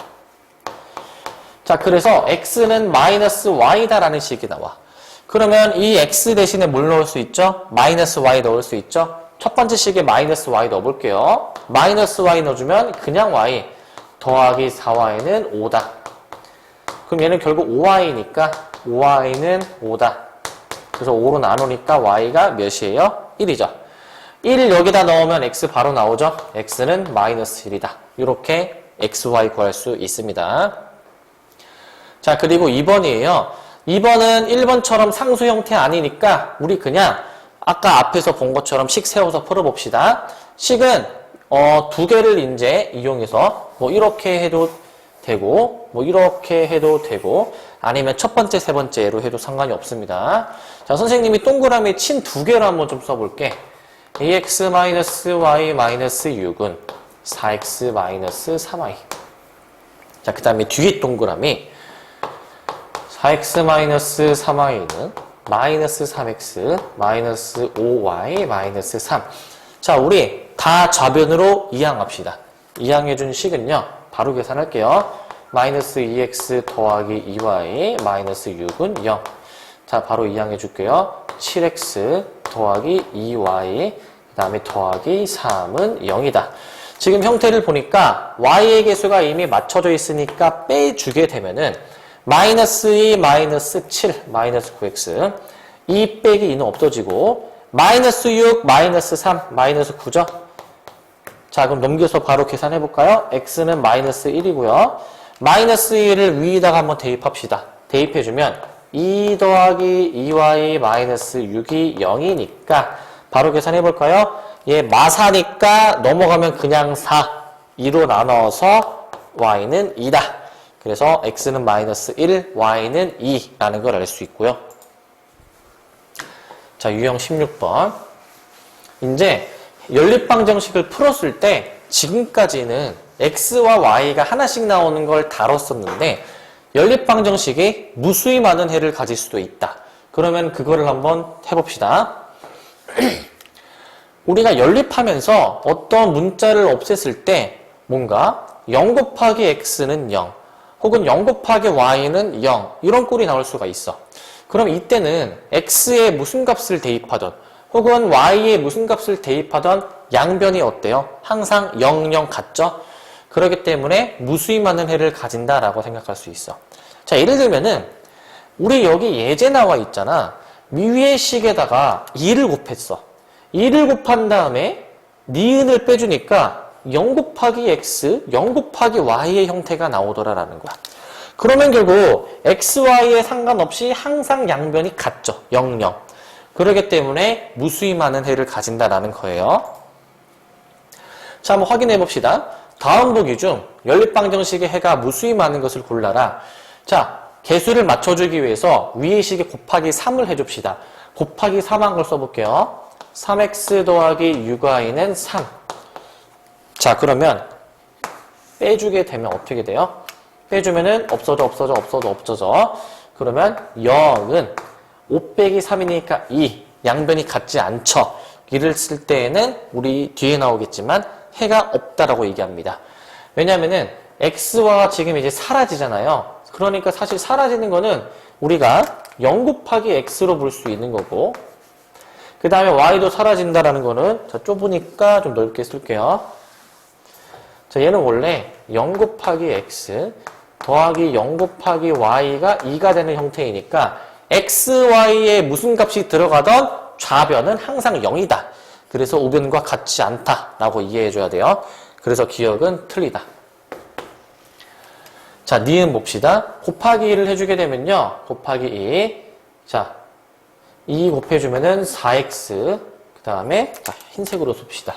자, 그래서 x는 마이너스 y다라는 식이 나와. 그러면 이 x 대신에 뭘 넣을 수 있죠? 마이너스 y 넣을 수 있죠? 첫 번째 식에 마이너스 y 넣어볼게요. 마이너스 y 넣어주면 그냥 y 더하기 4y는 5다. 그럼 얘는 결국 5y니까 5y는 5다. 그래서 5로 나누니까 y가 몇이에요? 1이죠. 1 여기다 넣으면 x 바로 나오죠? x는 마이너스 1이다. 이렇게 xy 구할 수 있습니다. 자, 그리고 2번이에요. 2번은 1번처럼 상수 형태 아니니까 우리 그냥 아까 앞에서 본 것처럼 식 세워서 풀어봅시다. 식은 두 개를 이제 이용해서 뭐 이렇게 해도 되고 뭐 이렇게 해도 되고 아니면 첫 번째, 세 번째로 해도 상관이 없습니다. 자, 선생님이 동그라미 친 두 개를 한번 좀 써볼게. ax-y-6은 4x-3y. 자, 그 다음에 뒤에 동그라미 4x-3y는 마이너스 3x 마이너스 5y 마이너스 3. 자, 우리 다 좌변으로 이항합시다. 이항해준 식은요, 바로 계산할게요. 마이너스 2x 더하기 2y 마이너스 6은 0. 자, 바로 이항해줄게요. 7x 더하기 2y 그 다음에 더하기 3은 0이다. 지금 형태를 보니까 y의 개수가 이미 맞춰져 있으니까 빼주게 되면은 마이너스 2, 마이너스 7, 마이너스 9x 2 빼기 2는 없어지고 마이너스 6, 마이너스 3, 마이너스 9죠? 자, 그럼 넘겨서 바로 계산해 볼까요? x는 마이너스 1이고요. 마이너스 1을 위에다가 한번 대입합시다. 대입해주면 2 더하기 2y 마이너스 6이 0이니까 바로 계산해 볼까요? 얘 마사니까 넘어가면 그냥 4, 2로 나눠서 y는 2다. 그래서 x는 마이너스 1, y는 2라는 걸 알 수 있고요. 자, 유형 16번. 이제 연립방정식을 풀었을 때 지금까지는 x와 y가 하나씩 나오는 걸 다뤘었는데 연립방정식이 무수히 많은 해를 가질 수도 있다. 그러면 그거를 한번 해봅시다. 우리가 연립하면서 어떤 문자를 없앴을 때 뭔가 0 곱하기 x는 0 혹은 0 곱하기 y는 0 이런 꼴이 나올 수가 있어. 그럼 이때는 x에 무슨 값을 대입하던 혹은 y에 무슨 값을 대입하던 양변이 어때요? 항상 0, 0 같죠? 그렇기 때문에 무수히 많은 해를 가진다라고 생각할 수 있어. 자, 예를 들면은 우리 여기 예제 나와 있잖아. 위의 식에다가 2를 곱했어. 2를 곱한 다음에 니은을 빼주니까 0 곱하기 x, 0 곱하기 y의 형태가 나오더라라는 거야. 그러면 결국 x, y에 상관없이 항상 양변이 같죠. 0, 0. 그렇기 때문에 무수히 많은 해를 가진다라는 거예요. 자, 한번 확인해 봅시다. 다음 보기 중 연립방정식의 해가 무수히 많은 것을 골라라. 자, 개수를 맞춰주기 위해서 위의 식에 곱하기 3을 해줍시다. 곱하기 3한 걸 써볼게요. 3x 더하기 6y는 3. 자, 그러면 빼주게 되면 어떻게 돼요? 빼주면은 없어져. 그러면 0은 5 빼기 3이니까 2. 양변이 같지 않죠. 이를 쓸 때에는 우리 뒤에 나오겠지만 해가 없다라고 얘기합니다. 왜냐면은 x와 지금 이제 사라지잖아요. 그러니까 사실 사라지는 거는 우리가 0 곱하기 x로 볼 수 있는 거고, 그 다음에 y도 사라진다라는 거는, 자, 좁으니까 좀 넓게 쓸게요. 자, 얘는 원래 0 곱하기 x 더하기 0 곱하기 y가 2가 되는 형태이니까 x, y에 무슨 값이 들어가던 좌변은 항상 0이다. 그래서 우변과 같지 않다라고 이해해줘야 돼요. 그래서 기억은 틀리다. 자, 니은 봅시다. 곱하기 2를 해주게 되면요. 곱하기 2. 자, 2 곱해주면은 4x. 그 다음에, 자, 흰색으로 씁시다.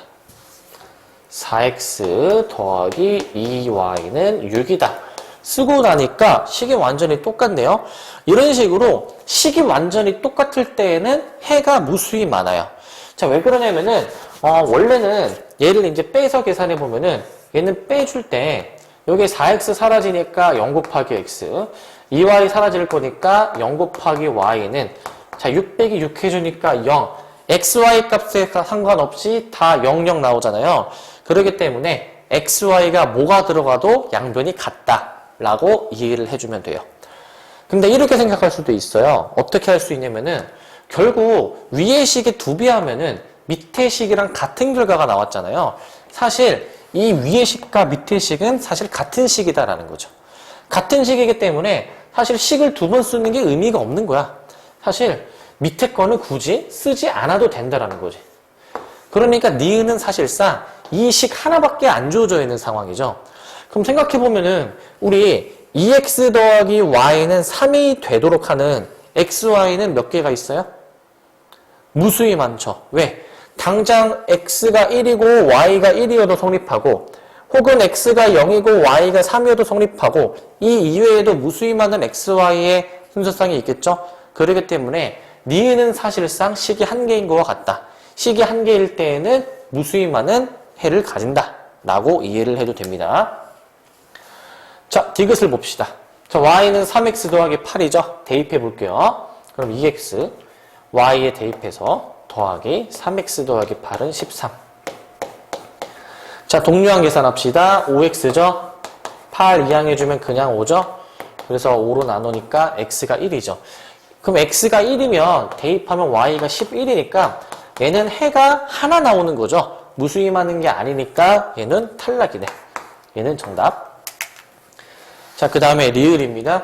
4x 더하기 2y는 6이다. 쓰고 나니까 식이 완전히 똑같네요. 이런 식으로 식이 완전히 똑같을 때에는 해가 무수히 많아요. 자, 왜 그러냐면은, 원래는 얘를 이제 빼서 계산해 보면은 얘는 빼줄 때 여기 4x 사라지니까 0 곱하기 x, 2y 사라질 거니까 0 곱하기 y는 자, 6 빼기 6 해주니까 0. x, y 값에 상관없이 다 0, 0 나오잖아요. 그렇기 때문에 x, y가 뭐가 들어가도 양변이 같다라고 이해를 해주면 돼요. 근데 이렇게 생각할 수도 있어요. 어떻게 할 수 있냐면은 결국 위의 식에 두배하면은 밑의 식이랑 같은 결과가 나왔잖아요. 사실 이 위의 식과 밑의 식은 사실 같은 식이다라는 거죠. 같은 식이기 때문에 사실 식을 2번 쓰는 게 의미가 없는 거야. 사실 밑에 거는 굳이 쓰지 않아도 된다라는 거지. 그러니까 니은은 사실상 이 식 하나밖에 안 주어져 있는 상황이죠. 그럼 생각해보면은 우리 2x 더하기 y는 3이 되도록 하는 xy는 몇 개가 있어요? 무수히 많죠. 왜? 당장 x가 1이고 y가 1이어도 성립하고, 혹은 x가 0이고 y가 3이어도 성립하고, 이 이외에도 무수히 많은 xy의 순서상이 있겠죠? 그렇기 때문에 니은은 사실상 식이 한 개인 것과 같다. 식이 한 개일 때에는 무수히 많은 해를 가진다 라고 이해를 해도 됩니다. 자, 디귿을 봅시다. 자, y는 3x 더하기 8이죠? 대입해 볼게요. 그럼 2x, y에 대입해서 더하기 3x 더하기 8은 13. 자, 동류항 계산합시다. 5x죠? 8 이항해주면 그냥 5죠? 그래서 5로 나누니까 x가 1이죠. 그럼 x가 1이면 대입하면 y가 11이니까 얘는 해가 하나 나오는 거죠. 무수히 많은 게 아니니까 얘는 탈락이네. 얘는 정답. 자, 그 다음에 리을입니다.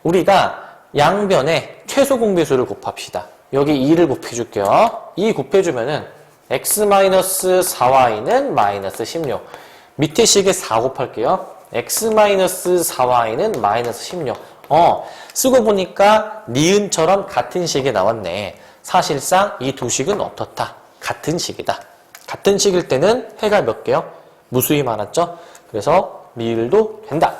우리가 양변에 최소 공배수를 곱합시다. 여기 2를 곱해줄게요. 2 곱해주면은 x-4y는 마이너스 16. 밑에 식에 4 곱할게요. x-4y는 마이너스 16. 쓰고 보니까 니은처럼 같은 식이 나왔네. 사실상 이 두 식은 어떻다? 같은 식이다. 같은 식일 때는 해가 몇 개요? 무수히 많았죠? 그래서 리을도 된다.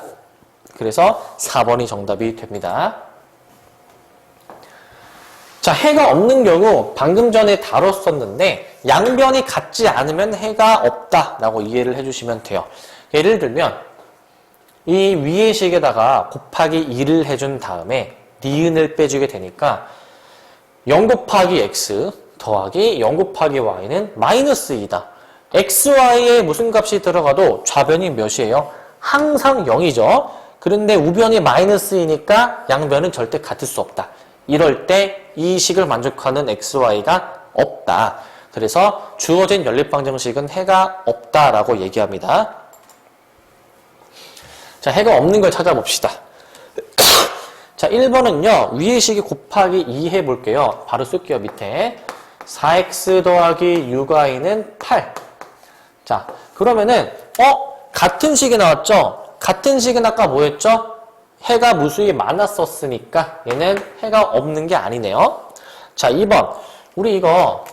그래서 4번이 정답이 됩니다. 자, 해가 없는 경우 방금 전에 다뤘었는데 양변이 같지 않으면 해가 없다라고 이해를 해주시면 돼요. 예를 들면 이 위의 식에다가 곱하기 2를 해준 다음에 니은을 빼주게 되니까 0 곱하기 x 더하기 0 곱하기 y는 마이너스 2다. xy에 무슨 값이 들어가도 좌변이 몇이에요? 항상 0이죠. 그런데 우변이 마이너스 2니까 양변은 절대 같을 수 없다. 이럴 때 이 식을 만족하는 xy가 없다. 그래서 주어진 연립방정식은 해가 없다라고 얘기합니다. 자, 해가 없는 걸 찾아봅시다. 자, 1번은요. 위의 식이 곱하기 2 해볼게요. 바로 쓸게요. 밑에 4x 더하기 6y는 8. 자, 그러면은 같은 식이 나왔죠? 같은 식은 아까 뭐였죠? 해가 무수히 많았었으니까 얘는 해가 없는 게 아니네요. 자, 2번. 우리 이거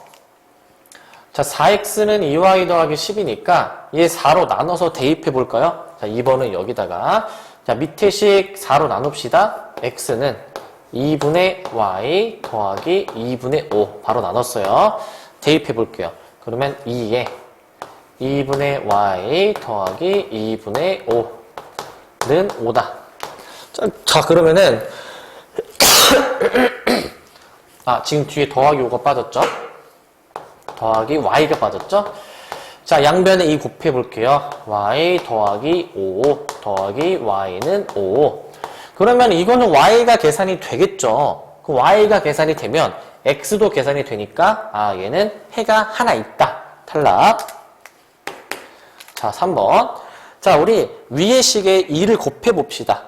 자, 4x는 2y 더하기 10이니까 얘 4로 나눠서 대입해 볼까요? 자, 2번은 여기다가 자, 밑에 식 4로 나눕시다. x는 2분의 y 더하기 2분의 5 바로 나눴어요. 대입해 볼게요. 그러면 2에 2분의 y 더하기 2분의 5는 5다. 자, 그러면은 지금 뒤에 더하기 5가 빠졌죠? 더하기 y가 빠졌죠? 자, 양변에 2 곱해 볼게요. y 더하기 5 더하기 y는 5. 그러면 이거는 y가 계산이 되겠죠? 그 y가 계산이 되면 x도 계산이 되니까 얘는 해가 하나 있다. 탈락. 자, 3번. 자, 우리 위의 식에 2를 곱해 봅시다.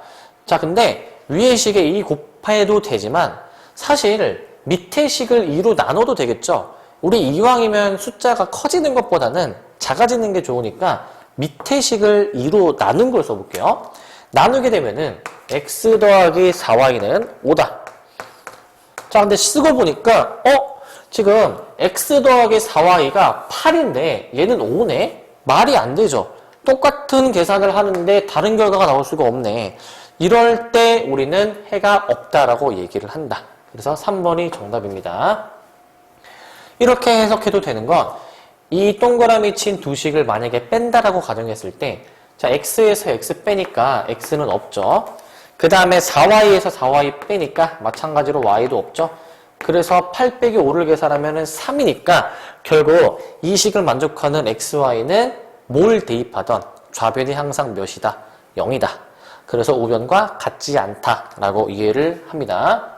자, 근데 위의 식에 2 곱해도 되지만 사실 밑에 식을 2로 나눠도 되겠죠? 우리 이왕이면 숫자가 커지는 것보다는 작아지는 게 좋으니까 밑에 식을 2로 나눈 걸 써볼게요. 나누게 되면은 x 더하기 4y는 5다. 자, 근데 쓰고 보니까 지금 x 더하기 4y가 8인데 얘는 5네? 말이 안 되죠. 똑같은 계산을 하는데 다른 결과가 나올 수가 없네. 이럴 때 우리는 해가 없다라고 얘기를 한다. 그래서 3번이 정답입니다. 이렇게 해석해도 되는 건 이 동그라미 친 두 식을 만약에 뺀다라고 가정했을 때 자, x에서 x 빼니까 x는 없죠. 그 다음에 4y에서 4y 빼니까 마찬가지로 y도 없죠. 그래서 8 빼기 5를 계산하면 3이니까 결국 이 식을 만족하는 xy는 뭘 대입하던 좌변이 항상 몇이다? 0이다. 그래서 우변과 같지 않다라고 이해를 합니다.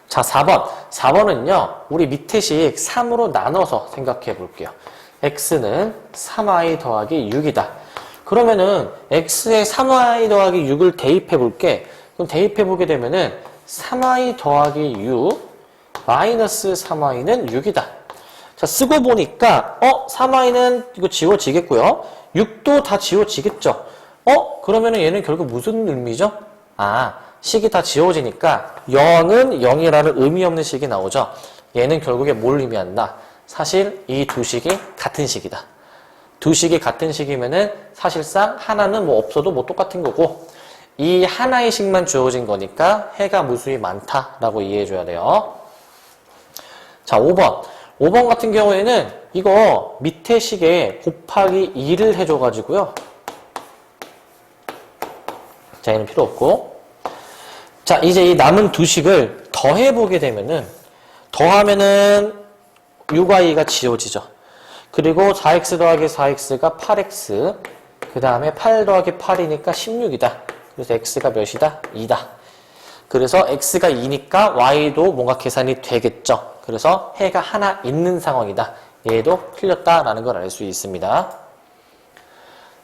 자, 4번. 4번은요, 우리 밑에 식 3으로 나눠서 생각해 볼게요. x는 3y 더하기 6이다. 그러면은 x에 3y 더하기 6을 대입해 볼게. 그럼 대입해 보게 되면은 3y 더하기 6 마이너스 3y는 6이다. 자, 쓰고 보니까 3y는 이거 지워지겠고요. 6도 다 지워지겠죠. 그러면은 얘는 결국 무슨 의미죠? 식이 다 지워지니까 0은 0이라는 의미 없는 식이 나오죠. 얘는 결국에 뭘 의미한다? 사실 이 두 식이 같은 식이다. 두 식이 같은 식이면은 사실상 하나는 뭐 없어도 뭐 똑같은 거고 이 하나의 식만 주어진 거니까 해가 무수히 많다라고 이해해줘야 돼요. 자, 5번. 5번 같은 경우에는 이거 밑에 식에 곱하기 2를 해줘가지고요. 자, 얘는 필요 없고. 자, 이제 이 남은 두 식을 더해보게 되면은, 더하면은 6y가 지워지죠. 그리고 4x 더하기 4x가 8x, 그 다음에 8 더하기 8이니까 16이다. 그래서 x가 몇이다? 2다. 그래서 x가 2니까 y도 뭔가 계산이 되겠죠. 그래서 해가 하나 있는 상황이다. 얘도 틀렸다라는 걸 알 수 있습니다.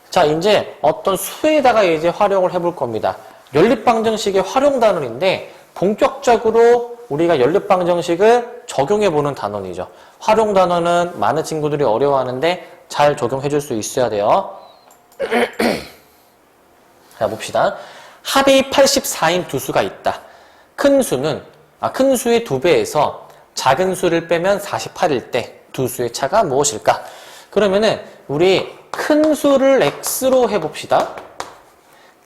자, 이제 어떤 수에다가 이제 활용을 해볼 겁니다. 연립방정식의 활용 단원인데 본격적으로 우리가 연립방정식을 적용해보는 단원이죠. 활용 단원은 많은 친구들이 어려워하는데 잘 적용해줄 수 있어야 돼요. 자, 봅시다. 합이 84인 두 수가 있다. 큰 수의 2배에서 작은 수를 빼면 48일 때 두 수의 차가 무엇일까? 그러면은 우리 큰 수를 x로 해봅시다.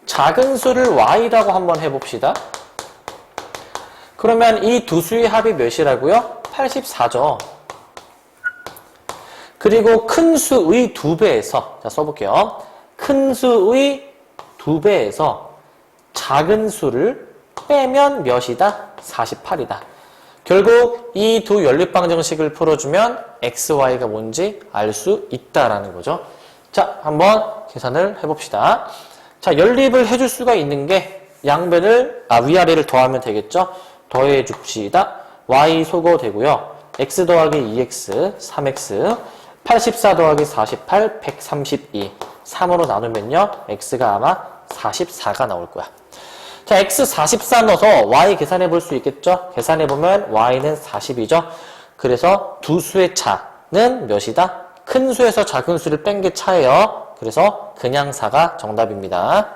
작은 수를 y라고 한번 해봅시다. 그러면 이 두 수의 합이 몇이라고요? 84죠. 그리고 큰 수의 2배에서 자, 써볼게요. 큰 수의 2배에서 작은 수를 빼면 몇이다? 48이다. 결국 이 두 연립방정식을 풀어주면 xy가 뭔지 알 수 있다라는 거죠. 자, 한번 계산을 해봅시다. 자, 연립을 해줄 수가 있는 게 양변을 위아래를 더하면 되겠죠. 더해 줍시다. y 소거 되고요. x 더하기 2x 3x 84 더하기 48 132 3으로 나누면요 x가 아마 44가 나올 거야. 자, x 44 넣어서 y 계산해 볼 수 있겠죠. 계산해 보면 y는 40이죠. 그래서 두 수의 차는 몇이다? 큰 수에서 작은 수를 뺀 게 차예요. 그래서 그냥 4가 정답입니다.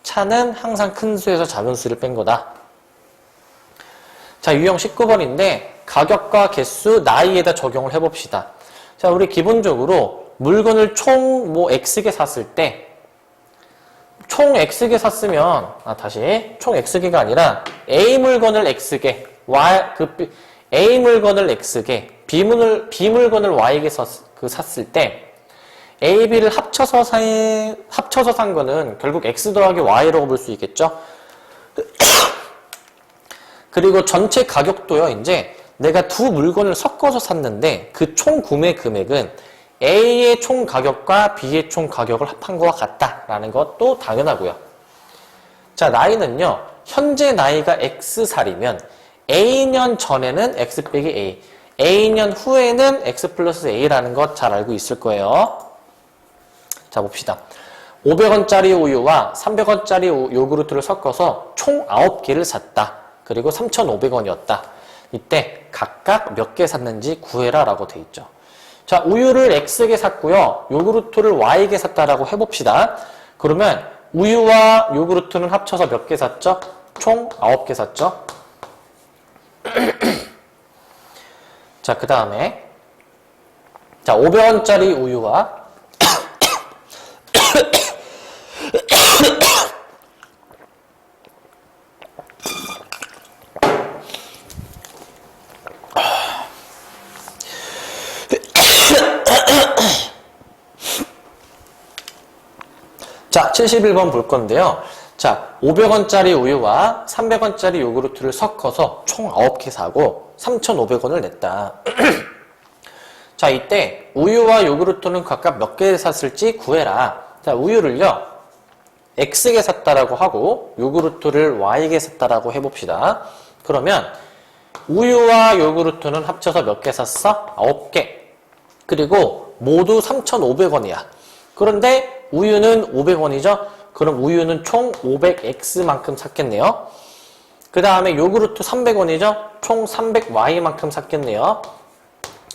차는 항상 큰 수에서 작은 수를 뺀 거다. 자, 유형 19번인데 가격과 개수, 나이에다 적용을 해봅시다. 자, 우리 기본적으로 물건을 총 X개 샀을 때 총 X개 샀으면 총 X개가 아니라 A 물건을 X개, A 물건을 X개, B 물건을 Y개 샀을 때 A, B를 합쳐서 산 거는 결국 X 더하기 Y라고 볼 수 있겠죠? 그리고 전체 가격도요, 이제 내가 두 물건을 섞어서 샀는데 그 총 구매 금액은 A의 총 가격과 B의 총 가격을 합한 것과 같다라는 것도 당연하고요. 자, 나이는요, 현재 나이가 X살이면 A년 전에는 X 빼기 A, A년 후에는 X 플러스 A라는 것 잘 알고 있을 거예요. 자, 봅시다. 500원짜리 우유와 300원짜리 요구르트를 섞어서 총 9개를 샀다. 그리고 3,500원이었다. 이때 각각 몇 개 샀는지 구해라 라고 돼 있죠. 자, 우유를 X개 샀고요. 요구르트를 Y개 샀다라고 해봅시다. 그러면 우유와 요구르트는 합쳐서 몇 개 샀죠? 총 9개 샀죠? 자, 그 다음에 자, 500원짜리 우유와 자, 71번 볼 건데요. 자, 500원짜리 우유와 300원짜리 요구르트를 섞어서 총 9개 사고 3,500원을 냈다. 자, 이때 우유와 요구르트는 각각 몇 개 샀을지 구해라. 자, 우유를요, X개 샀다라고 하고 요구르트를 Y개 샀다라고 해봅시다. 그러면 우유와 요구르트는 합쳐서 몇 개 샀어? 9개. 그리고 모두 3,500원이야. 그런데 우유는 500원이죠? 그럼 우유는 총 500X만큼 샀겠네요. 그 다음에 요구르트 300원이죠? 총 300Y만큼 샀겠네요.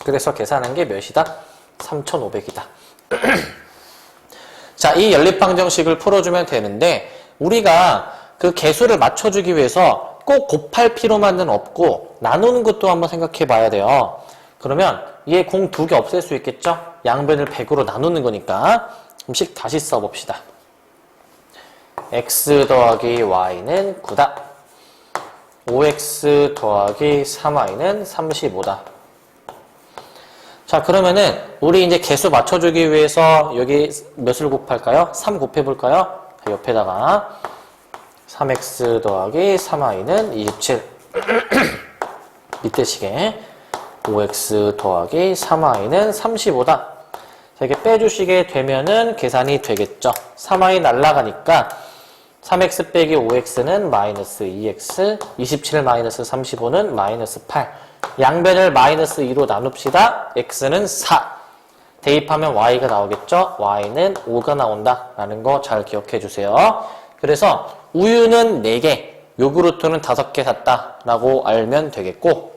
그래서 계산한 게 몇이다? 3,500이다. 자, 이 연립방정식을 풀어주면 되는데 우리가 그 개수를 맞춰주기 위해서 꼭 곱할 필요만은 없고 나누는 것도 한번 생각해 봐야 돼요. 그러면 얘 공 2개 없앨 수 있겠죠? 양변을 100으로 나누는 거니까. 음식 다시 써봅시다. x 더하기 y는 9다. 5x 더하기 3y는 35다. 자, 그러면은 우리 이제 개수 맞춰주기 위해서 여기 몇을 곱할까요? 3 곱해볼까요? 옆에다가 3x 더하기 3y는 27. 밑에 시계 5x 더하기 3y는 35다. 자, 이렇게 빼주시게 되면은 계산이 되겠죠. 3y 날라가니까 3x 빼기 5x는 마이너스 2x, 27 마이너스 35는 마이너스 8. 양변을 마이너스 2로 나눕시다. x는 4. 대입하면 y가 나오겠죠. y는 5가 나온다 라는 거 잘 기억해 주세요. 그래서 우유는 4개, 요구르트는 5개 샀다 라고 알면 되겠고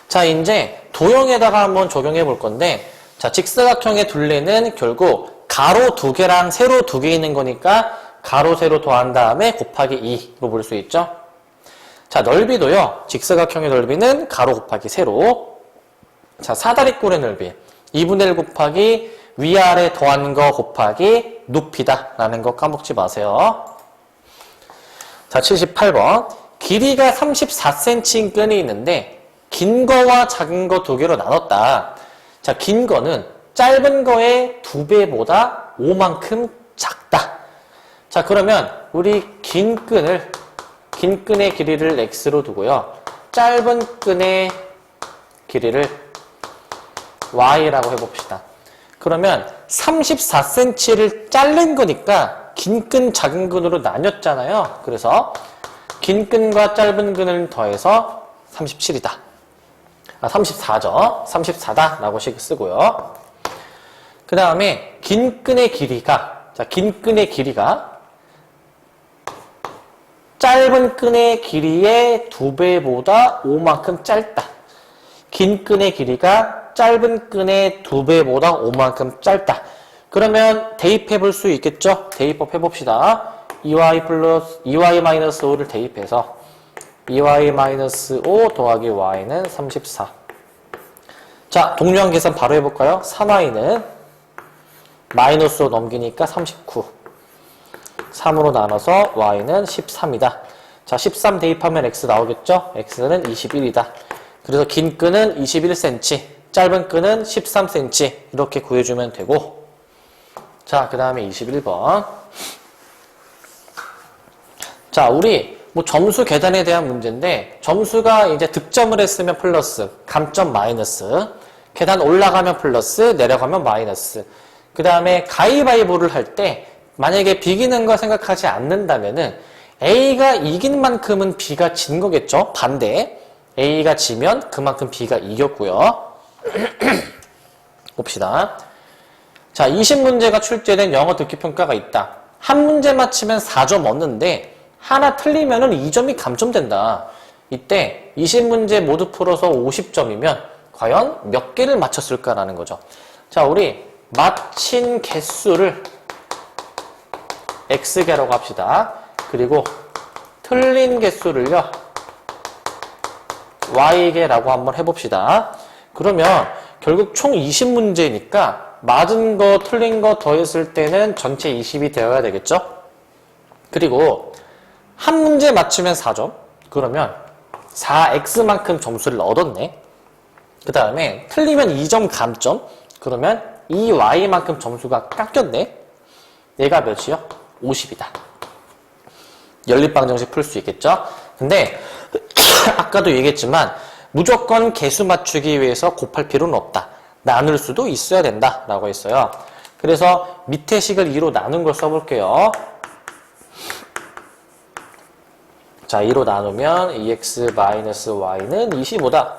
자, 이제 도형에다가 한번 적용해 볼 건데, 자, 직사각형의 둘레는 결국 가로 2개랑 세로 2개 있는 거니까 가로, 세로 더한 다음에 곱하기 2로 볼 수 있죠? 자, 넓이도요, 직사각형의 넓이는 가로 곱하기 세로. 자, 사다리꼴의 넓이. 2분의 1 곱하기 위아래 더한 거 곱하기 높이다. 라는 거 까먹지 마세요. 자, 78번. 길이가 34cm인 끈이 있는데, 긴 거와 작은 거 2개로 나눴다. 자, 긴 거는 짧은 거의 2배보다 5만큼 작다. 자, 그러면 우리 긴 끈의 길이를 x로 두고요. 짧은 끈의 길이를 y라고 해봅시다. 그러면 34cm를 자른 거니까 긴 끈, 작은 끈으로 나뉘었잖아요. 그래서 긴 끈과 짧은 끈을 더해서 37이다. 34죠. 34다 라고 식 쓰고요. 그 다음에 긴 끈의 길이가 짧은 끈의 길이의 2배보다 5만큼 짧다. 긴 끈의 길이가 짧은 끈의 2배보다 5만큼 짧다. 그러면 대입해 볼 수 있겠죠? 대입법 해봅시다. 2y-5를 대입해서 2y-5 더하기 y는 34. 자, 동료한 계산 바로 해볼까요? 3y는 마이너스 5 넘기니까 39. 3으로 나눠서 y는 13이다. 자, 13 대입하면 x 나오겠죠? x는 21이다. 그래서 긴 끈은 21cm, 짧은 끈은 13cm 이렇게 구해주면 되고, 자, 그 다음에 21번. 자, 우리 점수 계산에 대한 문제인데, 점수가 이제 득점을 했으면 플러스, 감점 마이너스, 계단 올라가면 플러스, 내려가면 마이너스. 그 다음에 가위바위보를 할 때 만약에 비기는 거 생각하지 않는다면은 A가 이긴 만큼은 B가 진 거겠죠? 반대. A가 지면 그만큼 B가 이겼고요. 봅시다. 자, 20문제가 출제된 영어 듣기 평가가 있다. 한 문제 맞히면 4점 얻는데 하나 틀리면은 2점이 감점된다. 이때 20문제 모두 풀어서 50점이면 과연 몇 개를 맞췄을까라는 거죠. 자, 우리 맞힌 개수를 X개라고 합시다. 그리고 틀린 개수를요, Y개라고 한번 해봅시다. 그러면 결국 총 20문제니까 맞은 거, 틀린 거 더했을 때는 전체 20이 되어야 되겠죠? 그리고 한 문제 맞추면 4점. 그러면 4X만큼 점수를 얻었네. 그 다음에 틀리면 2점 감점. 그러면 2Y만큼 점수가 깎였네. 얘가 몇이요? 50이다. 연립방정식 풀 수 있겠죠? 근데 아까도 얘기했지만 무조건 개수 맞추기 위해서 곱할 필요는 없다. 나눌 수도 있어야 된다 라고 했어요. 그래서 밑에 식을 2로 나눈 걸 써볼게요. 자, 2로 나누면 2x-y는 25다.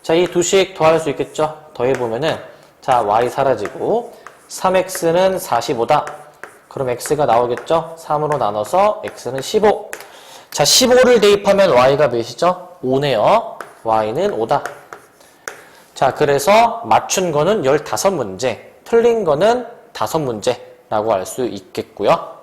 자, 이 두 식 더할 수 있겠죠? 더해보면은 자, y 사라지고 3x는 45다. 그럼 x가 나오겠죠? 3으로 나눠서 x는 15. 자, 15를 대입하면 y가 몇이죠? 5네요. y는 5다. 자, 그래서 맞춘 거는 15문제, 틀린 거는 5문제라고 할 수 있겠고요.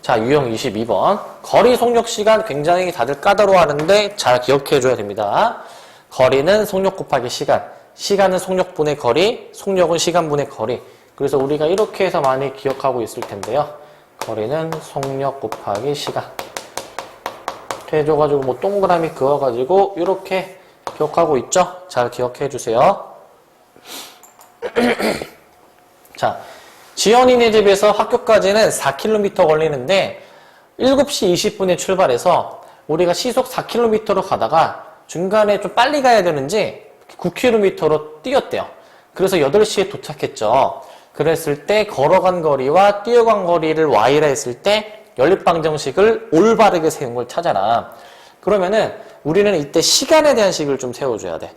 자, 유형 22번. 거리 속력 시간 굉장히 다들 까다로워하는데 잘 기억해줘야 됩니다. 거리는 속력 곱하기 시간, 시간은 속력분의 거리, 속력은 시간분의 거리. 그래서 우리가 이렇게 해서 많이 기억하고 있을 텐데요. 거리는 속력 곱하기 시간. 이렇게 해줘가지고 뭐 동그라미 그어가지고 이렇게 기억하고 있죠? 잘 기억해 주세요. 자, 지연이네 집에서 학교까지는 4km 걸리는데 7시 20분에 출발해서 우리가 시속 4km로 가다가 중간에 좀 빨리 가야 되는지 9km로 뛰었대요. 그래서 8시에 도착했죠. 그랬을 때 걸어간 거리와 뛰어간 거리를 y라 했을 때 연립방정식을 올바르게 세운 걸 찾아라. 그러면은 우리는 이때 시간에 대한 식을 좀 세워줘야 돼.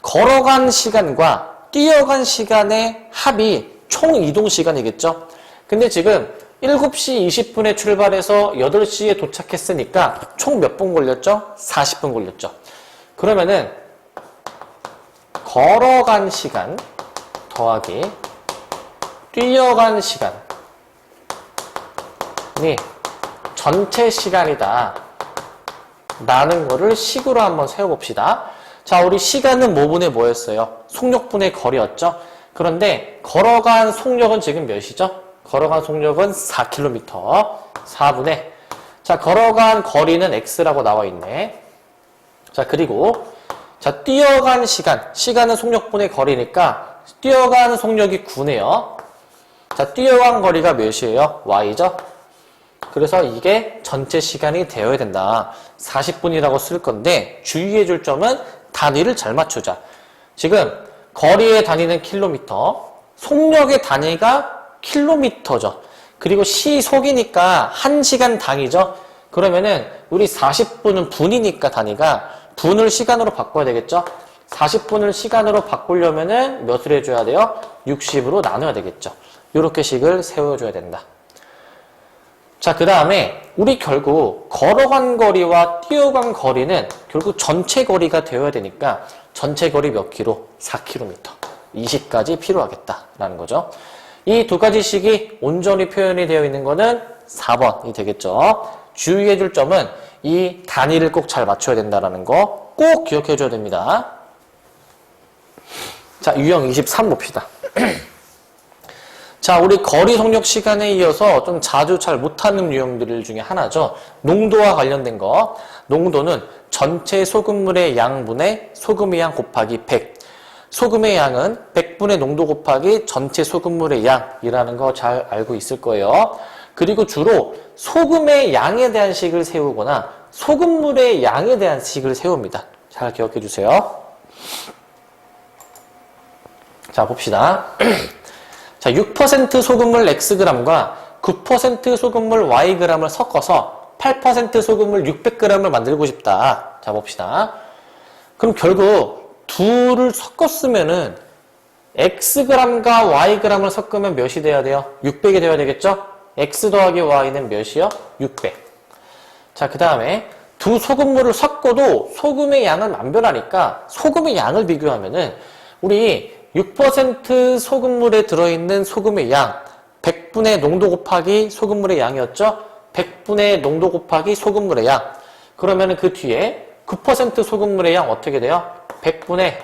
걸어간 시간과 뛰어간 시간의 합이 총 이동 시간이겠죠? 근데 지금 7시 20분에 출발해서 8시에 도착했으니까 총 몇 분 걸렸죠? 40분 걸렸죠. 그러면은 걸어간 시간 더하기 뛰어간 시간이 전체 시간이다 라는 거를 식으로 한번 세워봅시다. 자, 우리 시간은 뭐분의 뭐였어요? 속력분의 거리였죠? 그런데 걸어간 속력은 지금 몇이죠? 걸어간 속력은 4km, 4분의. 자, 걸어간 거리는 x라고 나와 있네. 자, 그리고 자, 뛰어간 시간, 시간은 속력분의 거리니까 뛰어간 속력이 9네요. 자, 뛰어간 거리가 몇이에요? y죠? 그래서 이게 전체 시간이 되어야 된다. 40분이라고 쓸 건데 주의해 줄 점은 단위를 잘 맞추자. 지금 거리의 단위는 킬로미터, 속력의 단위가 킬로미터죠. 그리고 시속이니까 1시간 단위죠. 그러면은 우리 40분은 분이니까 단위가 분을 시간으로 바꿔야 되겠죠. 40분을 시간으로 바꾸려면은 몇을 해줘야 돼요? 60으로 나눠야 되겠죠. 이렇게 식을 세워줘야 된다. 자, 그 다음에 우리 결국 걸어간 거리와 뛰어간 거리는 결국 전체 거리가 되어야 되니까 전체 거리 몇 킬로? 4km. 20까지 필요하겠다라는 거죠. 이 두 가지 식이 온전히 표현이 되어 있는 거는 4번이 되겠죠. 주의해 줄 점은 이 단위를 꼭 잘 맞춰야 된다는 거 꼭 기억해 줘야 됩니다. 자, 유형 23 봅시다. 자, 우리 거리 속력 시간에 이어서 좀 자주 잘 못하는 유형들 중에 하나죠. 농도와 관련된 거. 농도는 전체 소금물의 양분의 소금의 양 곱하기 100. 소금의 양은 100분의 농도 곱하기 전체 소금물의 양이라는 거 잘 알고 있을 거예요. 그리고 주로 소금의 양에 대한 식을 세우거나 소금물의 양에 대한 식을 세웁니다. 잘 기억해 주세요. 자, 봅시다. 자, 6% 소금물 Xg과 9% 소금물 Yg을 섞어서 8% 소금물 600g을 만들고 싶다. 자, 봅시다. 그럼 결국 둘을 섞었으면은 Xg과 Yg을 섞으면 몇이 돼야 돼요? 600이 돼야 되겠죠? X 더하기 Y는 몇이요? 600. 자, 그 다음에 두 소금물을 섞어도 소금의 양은 안 변하니까 소금의 양을 비교하면은 우리 6% 소금물에 들어있는 소금의 양 100분의 농도 곱하기 소금물의 양이었죠? 100분의 농도 곱하기 소금물의 양. 그러면은 그 뒤에 9% 소금물의 양 어떻게 돼요? 100분의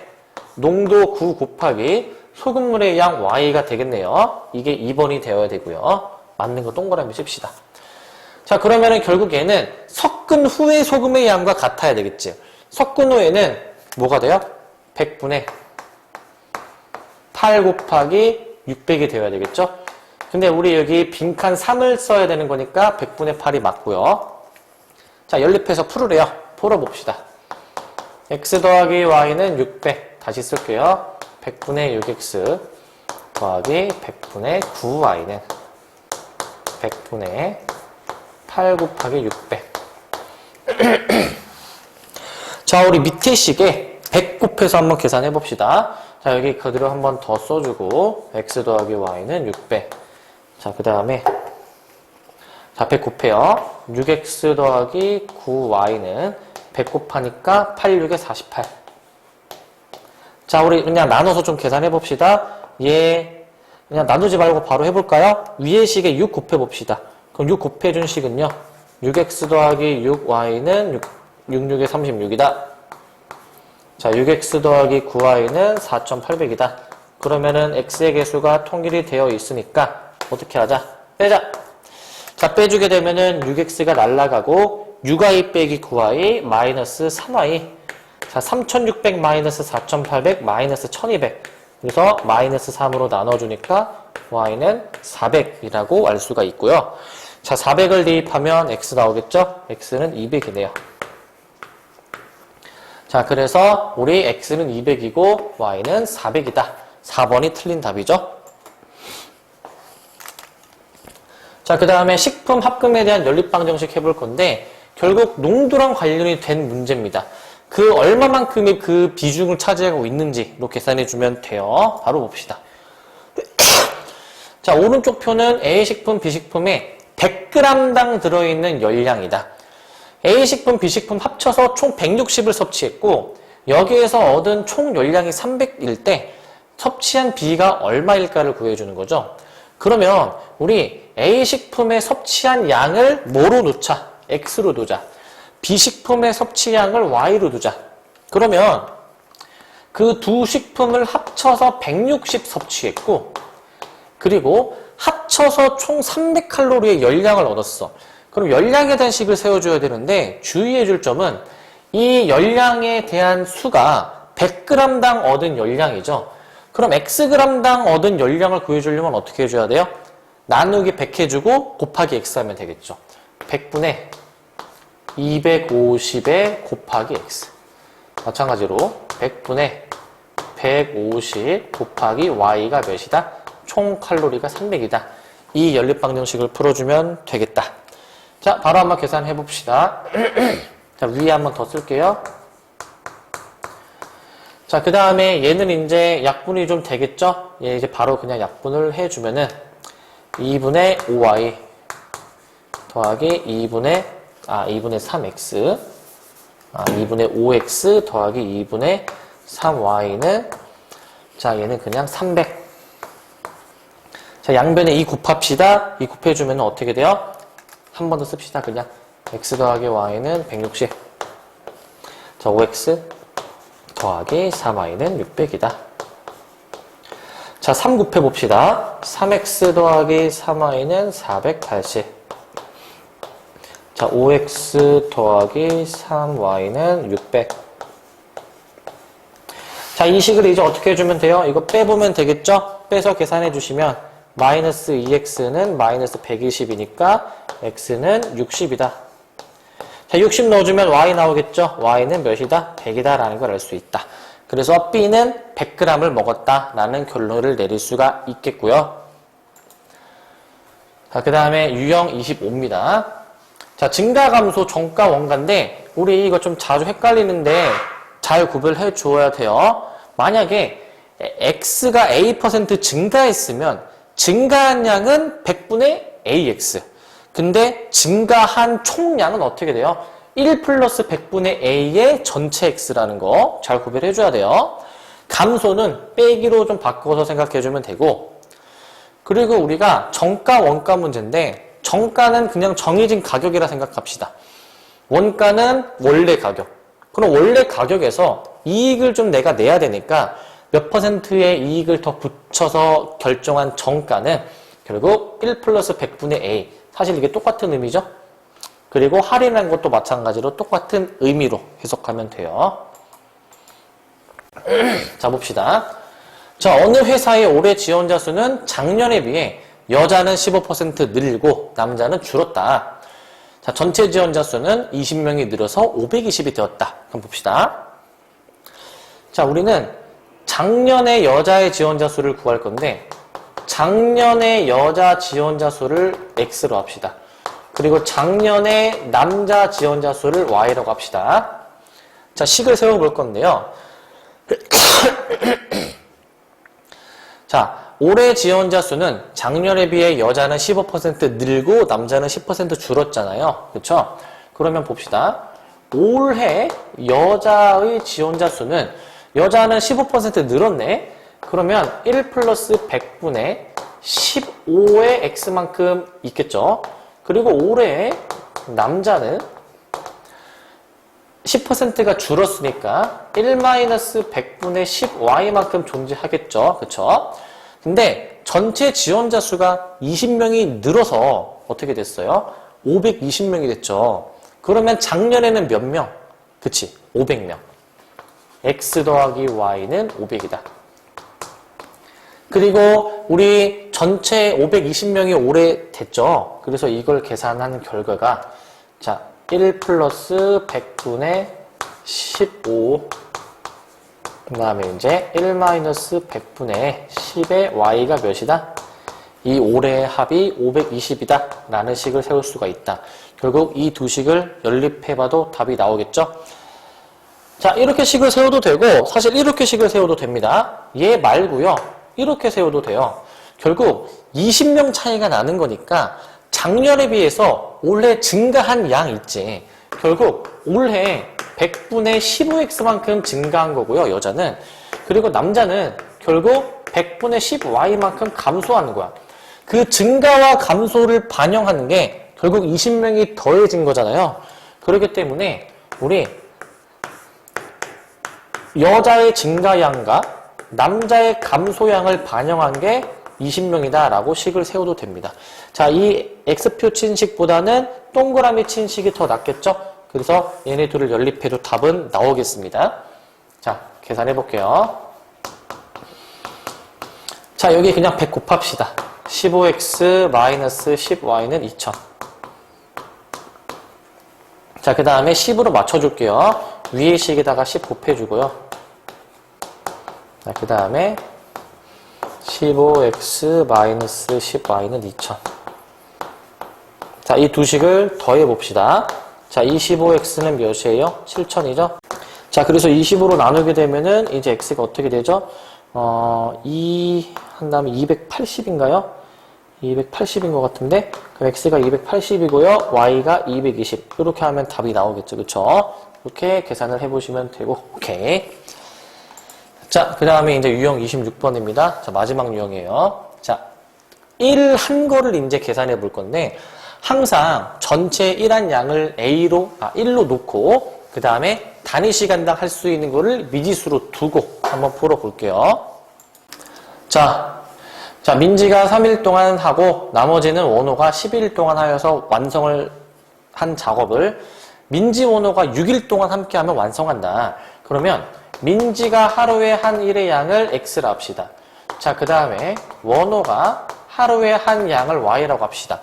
농도 9 곱하기 소금물의 양 Y가 되겠네요. 이게 2번이 되어야 되고요. 맞는 거 동그라미 칩시다. 자, 그러면은 결국 얘는 섞은 후의 소금의 양과 같아야 되겠지. 섞은 후에는 뭐가 돼요? 100분의 8 곱하기 600이 되어야 되겠죠? 근데 우리 여기 빈칸 3을 써야 되는 거니까 100분의 8이 맞고요. 자, 연립해서 풀으래요. 풀어봅시다. x 더하기 y는 600. 다시 쓸게요. 100분의 6x 더하기 100분의 9y는 100분의 8 곱하기 600. 자, 우리 밑에 식에 100 곱해서 한번 계산해 봅시다. 자, 여기 그대로 한번 더 써주고 x 더하기 y는 600. 자, 그 다음에 자, 100 곱해요. 6x 더하기 9y는 100 곱하니까 8, 6에 48. 자, 우리 그냥 나눠서 좀 계산해 봅시다. 얘 그냥 나누지 말고 바로 해볼까요? 위에 식에 6 곱해 봅시다. 그럼 6 곱해준 식은요. 6x 더하기 6y는 66에 36이다. 자, 6x 더하기 9y는 4,800이다. 그러면은 x의 개수가 통일이 되어 있으니까 어떻게 하자? 빼자. 자, 빼주게 되면은 6x가 날라가고 6y 빼기 9y 마이너스 3y. 자, 3600 마이너스 4800 마이너스 1200. 그래서 마이너스 3으로 나눠주니까 y는 400이라고 알 수가 있고요. 자, 400을 대입하면 x 나오겠죠? x는 200이네요. 자, 그래서 우리 x는 200이고 y는 400이다. 4번이 틀린 답이죠. 자, 그 다음에 식품 합금에 대한 연립방정식 해볼 건데 결국 농도랑 관련이 된 문제입니다. 그 얼마만큼의 그 비중을 차지하고 있는지로 계산해주면 돼요. 바로 봅시다. 자, 오른쪽 표는 A식품, B식품에 100g당 들어있는 열량이다. A식품, B식품 합쳐서 총 160을 섭취했고 여기에서 얻은 총 열량이 300일 때 섭취한 B가 얼마일까를 구해주는 거죠. 그러면 우리 A식품에 섭취한 양을 뭐로 놓자? X로 두자. B식품의 섭취량을 Y로 두자. 그러면 그 두 식품을 합쳐서 160 섭취했고 그리고 합쳐서 총 300칼로리의 열량을 얻었어. 그럼 열량에 대한 식을 세워줘야 되는데 주의해 줄 점은 이 열량에 대한 수가 100g당 얻은 열량이죠. 그럼 xg당 얻은 열량을 구해주려면 어떻게 해줘야 돼요? 나누기 100 해주고 곱하기 x 하면 되겠죠. 100분의 250에 곱하기 x. 마찬가지로 100분의 150 곱하기 y가 몇이다? 총 칼로리가 300이다. 이 연립방정식을 풀어주면 되겠다. 자, 바로 한번 계산해 봅시다. 자, 위에 한번 더 쓸게요. 자, 그 다음에 얘는 이제 약분이 좀 되겠죠? 얘 이제 바로 그냥 약분을 해주면은 2분의 5y 더하기 2분의 3x 2분의 5x 더하기 2분의 3y는 자, 얘는 그냥 300. 자, 양변에 2 곱합시다. 2 곱해주면 어떻게 돼요? 한 번 더 씁시다. 그냥 x 더하기 y는 160. 자, 5x 더하기 3y는 600이다. 자, 3 곱해봅시다. 3x 더하기 3y는 480. 자, 5x 더하기 3y는 600. 자, 이 식을 이제 어떻게 해주면 돼요? 이거 빼보면 되겠죠? 빼서 계산해 주시면 마이너스 2x는 마이너스 120이니까 x는 60이다. 자, 60 넣어주면 y 나오겠죠? y는 몇이다? 100이다 라는 걸 알 수 있다. 그래서 B는 100g을 먹었다 라는 결론을 내릴 수가 있겠고요. 자, 그 다음에 유형 25입니다. 자, 증가감소 정가 원가인데 우리 이거 좀 자주 헷갈리는데 잘 구별해 주어야 돼요. 만약에 x가 a% 증가했으면 증가한 양은 100분의 ax. 근데 증가한 총량은 어떻게 돼요? 1 플러스 100분의 a의 전체 x라는 거 잘 구별해 줘야 돼요. 감소는 빼기로 좀 바꿔서 생각해 주면 되고, 그리고 우리가 정가 원가 문제인데 정가는 그냥 정해진 가격이라 생각합시다. 원가는 원래 가격. 그럼 원래 가격에서 이익을 좀 내가 내야 되니까 몇 퍼센트의 이익을 더 붙여서 결정한 정가는 결국 1 플러스 100분의 a. 사실 이게 똑같은 의미죠? 그리고 할인한 것도 마찬가지로 똑같은 의미로 해석하면 돼요. 자, 봅시다. 자, 어느 회사의 올해 지원자 수는 작년에 비해 여자는 15% 늘고 남자는 줄었다. 자, 전체 지원자 수는 20명이 늘어서 520이 되었다. 그럼 봅시다. 자, 우리는 작년에 여자의 지원자 수를 구할 건데 작년에 여자 지원자 수를 X로 합시다. 그리고 작년에 남자 지원자 수를 Y라고 합시다. 자, 식을 세워볼 건데요. 자, 올해 지원자 수는 작년에 비해 여자는 15% 늘고 남자는 10% 줄었잖아요. 그렇죠? 그러면 봅시다. 올해 여자의 지원자 수는 여자는 15% 늘었네. 그러면 1 플러스 100분의 15의 x만큼 있겠죠. 그리고 올해 남자는 10%가 줄었으니까 1 마이너스 100분의 10y만큼 존재하겠죠. 그쵸? 근데 전체 지원자 수가 20명이 늘어서 어떻게 됐어요? 520명이 됐죠. 그러면 작년에는 몇 명? 그치? 500명. x 더하기 y는 500이다. 그리고 우리 전체 520명이 올해 됐죠. 그래서 이걸 계산한 결과가 자, 1 플러스 100분의 15 그 다음에 이제 1 마이너스 100분의 10의 y가 몇이다? 이 올해의 합이 520이다 라는 식을 세울 수가 있다. 결국 이 두 식을 연립해봐도 답이 나오겠죠. 자, 이렇게 식을 세워도 되고 사실 이렇게 식을 세워도 됩니다. 얘 말고요. 이렇게 세워도 돼요. 결국 20명 차이가 나는 거니까 작년에 비해서 올해 증가한 양 있지. 결국 올해 100분의 15x만큼 증가한 거고요. 여자는. 그리고 남자는 결국 100분의 10y만큼 감소하는 거야. 그 증가와 감소를 반영하는 게 결국 20명이 더해진 거잖아요. 그렇기 때문에 우리 여자의 증가양과 남자의 감소양을 반영한 게 20명이다 라고 식을 세워도 됩니다. 자, 이 X표 친식보다는 동그라미 친식이 더 낫겠죠? 그래서 얘네 둘을 연립해도 답은 나오겠습니다. 자, 계산해 볼게요. 자, 여기 그냥 100 곱합시다. 15x 마이너스 10y는 2000. 자, 그 다음에 10으로 맞춰줄게요. 위의 식에다가 10 곱해주고요. 자, 그 다음에 15x 마이너스 10y는 2000. 자, 이 두 식을 더해봅시다. 자, 이 15x는 몇이에요? 7000이죠? 자, 그래서 20으로 나누게 되면은 이제 x가 어떻게 되죠? 2 한 다음에 280인가요? 280인 것 같은데, 그럼 x가 280이고요, y가 220. 이렇게 하면 답이 나오겠죠, 그쵸? 이렇게 계산을 해보시면 되고, 오케이. 자, 그 다음에 이제 유형 26번입니다. 자, 마지막 유형이에요. 자, 1 한 거를 이제 계산해 볼 건데, 항상 전체 1한 양을 1로 놓고, 그 다음에 단위 시간당 할 수 있는 거를 미지수로 두고 한번 풀어볼게요. 자, 민지가 3일 동안 하고 나머지는 원호가 11일 동안 하여서 완성을 한 작업을 민지 원호가 6일 동안 함께 하면 완성한다. 그러면 민지가 하루에 한 일의 양을 x라 합시다. 자, 그 다음에 원호가 하루에 한 양을 y라고 합시다.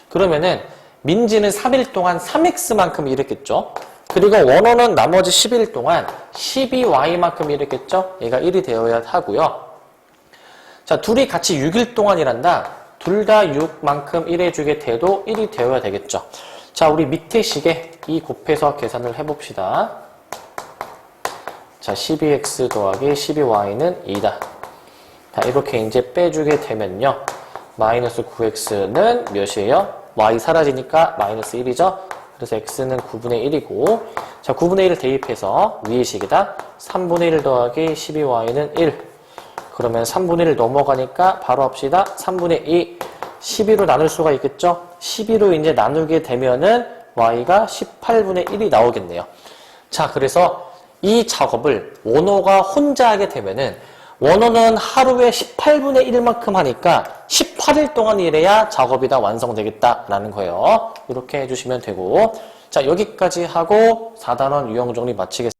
그러면은 민지는 3일 동안 3x만큼 일했겠죠. 그리고 원호는 나머지 10일 동안 12y만큼 일했겠죠. 얘가 1이 되어야 하고요. 자, 둘이 같이 6일 동안 일한다. 둘 다 6만큼 일해주게 돼도 1이 되어야 되겠죠. 자, 우리 밑에 식에 2 곱해서 계산을 해봅시다. 자, 12x 더하기 12y는 2다. 자, 이렇게 이제 빼주게 되면요. 마이너스 9x는 몇이에요? y 사라지니까 마이너스 1이죠. 그래서 x는 9분의 1이고, 자, 9분의 1을 대입해서 위의 식에다 3분의 1 더하기 12y는 1. 그러면 3분의 1 넘어가니까 바로 합시다. 3분의 2, 12로 나눌 수가 있겠죠? 12로 이제 나누게 되면은 y가 18분의 1이 나오겠네요. 자, 그래서 이 작업을 원호가 혼자 하게 되면은 원호는 하루에 18분의 1만큼 하니까 18일 동안 일해야 작업이 다 완성되겠다라는 거예요. 이렇게 해주시면 되고, 자, 여기까지 하고 4단원 유형 정리 마치겠습니다.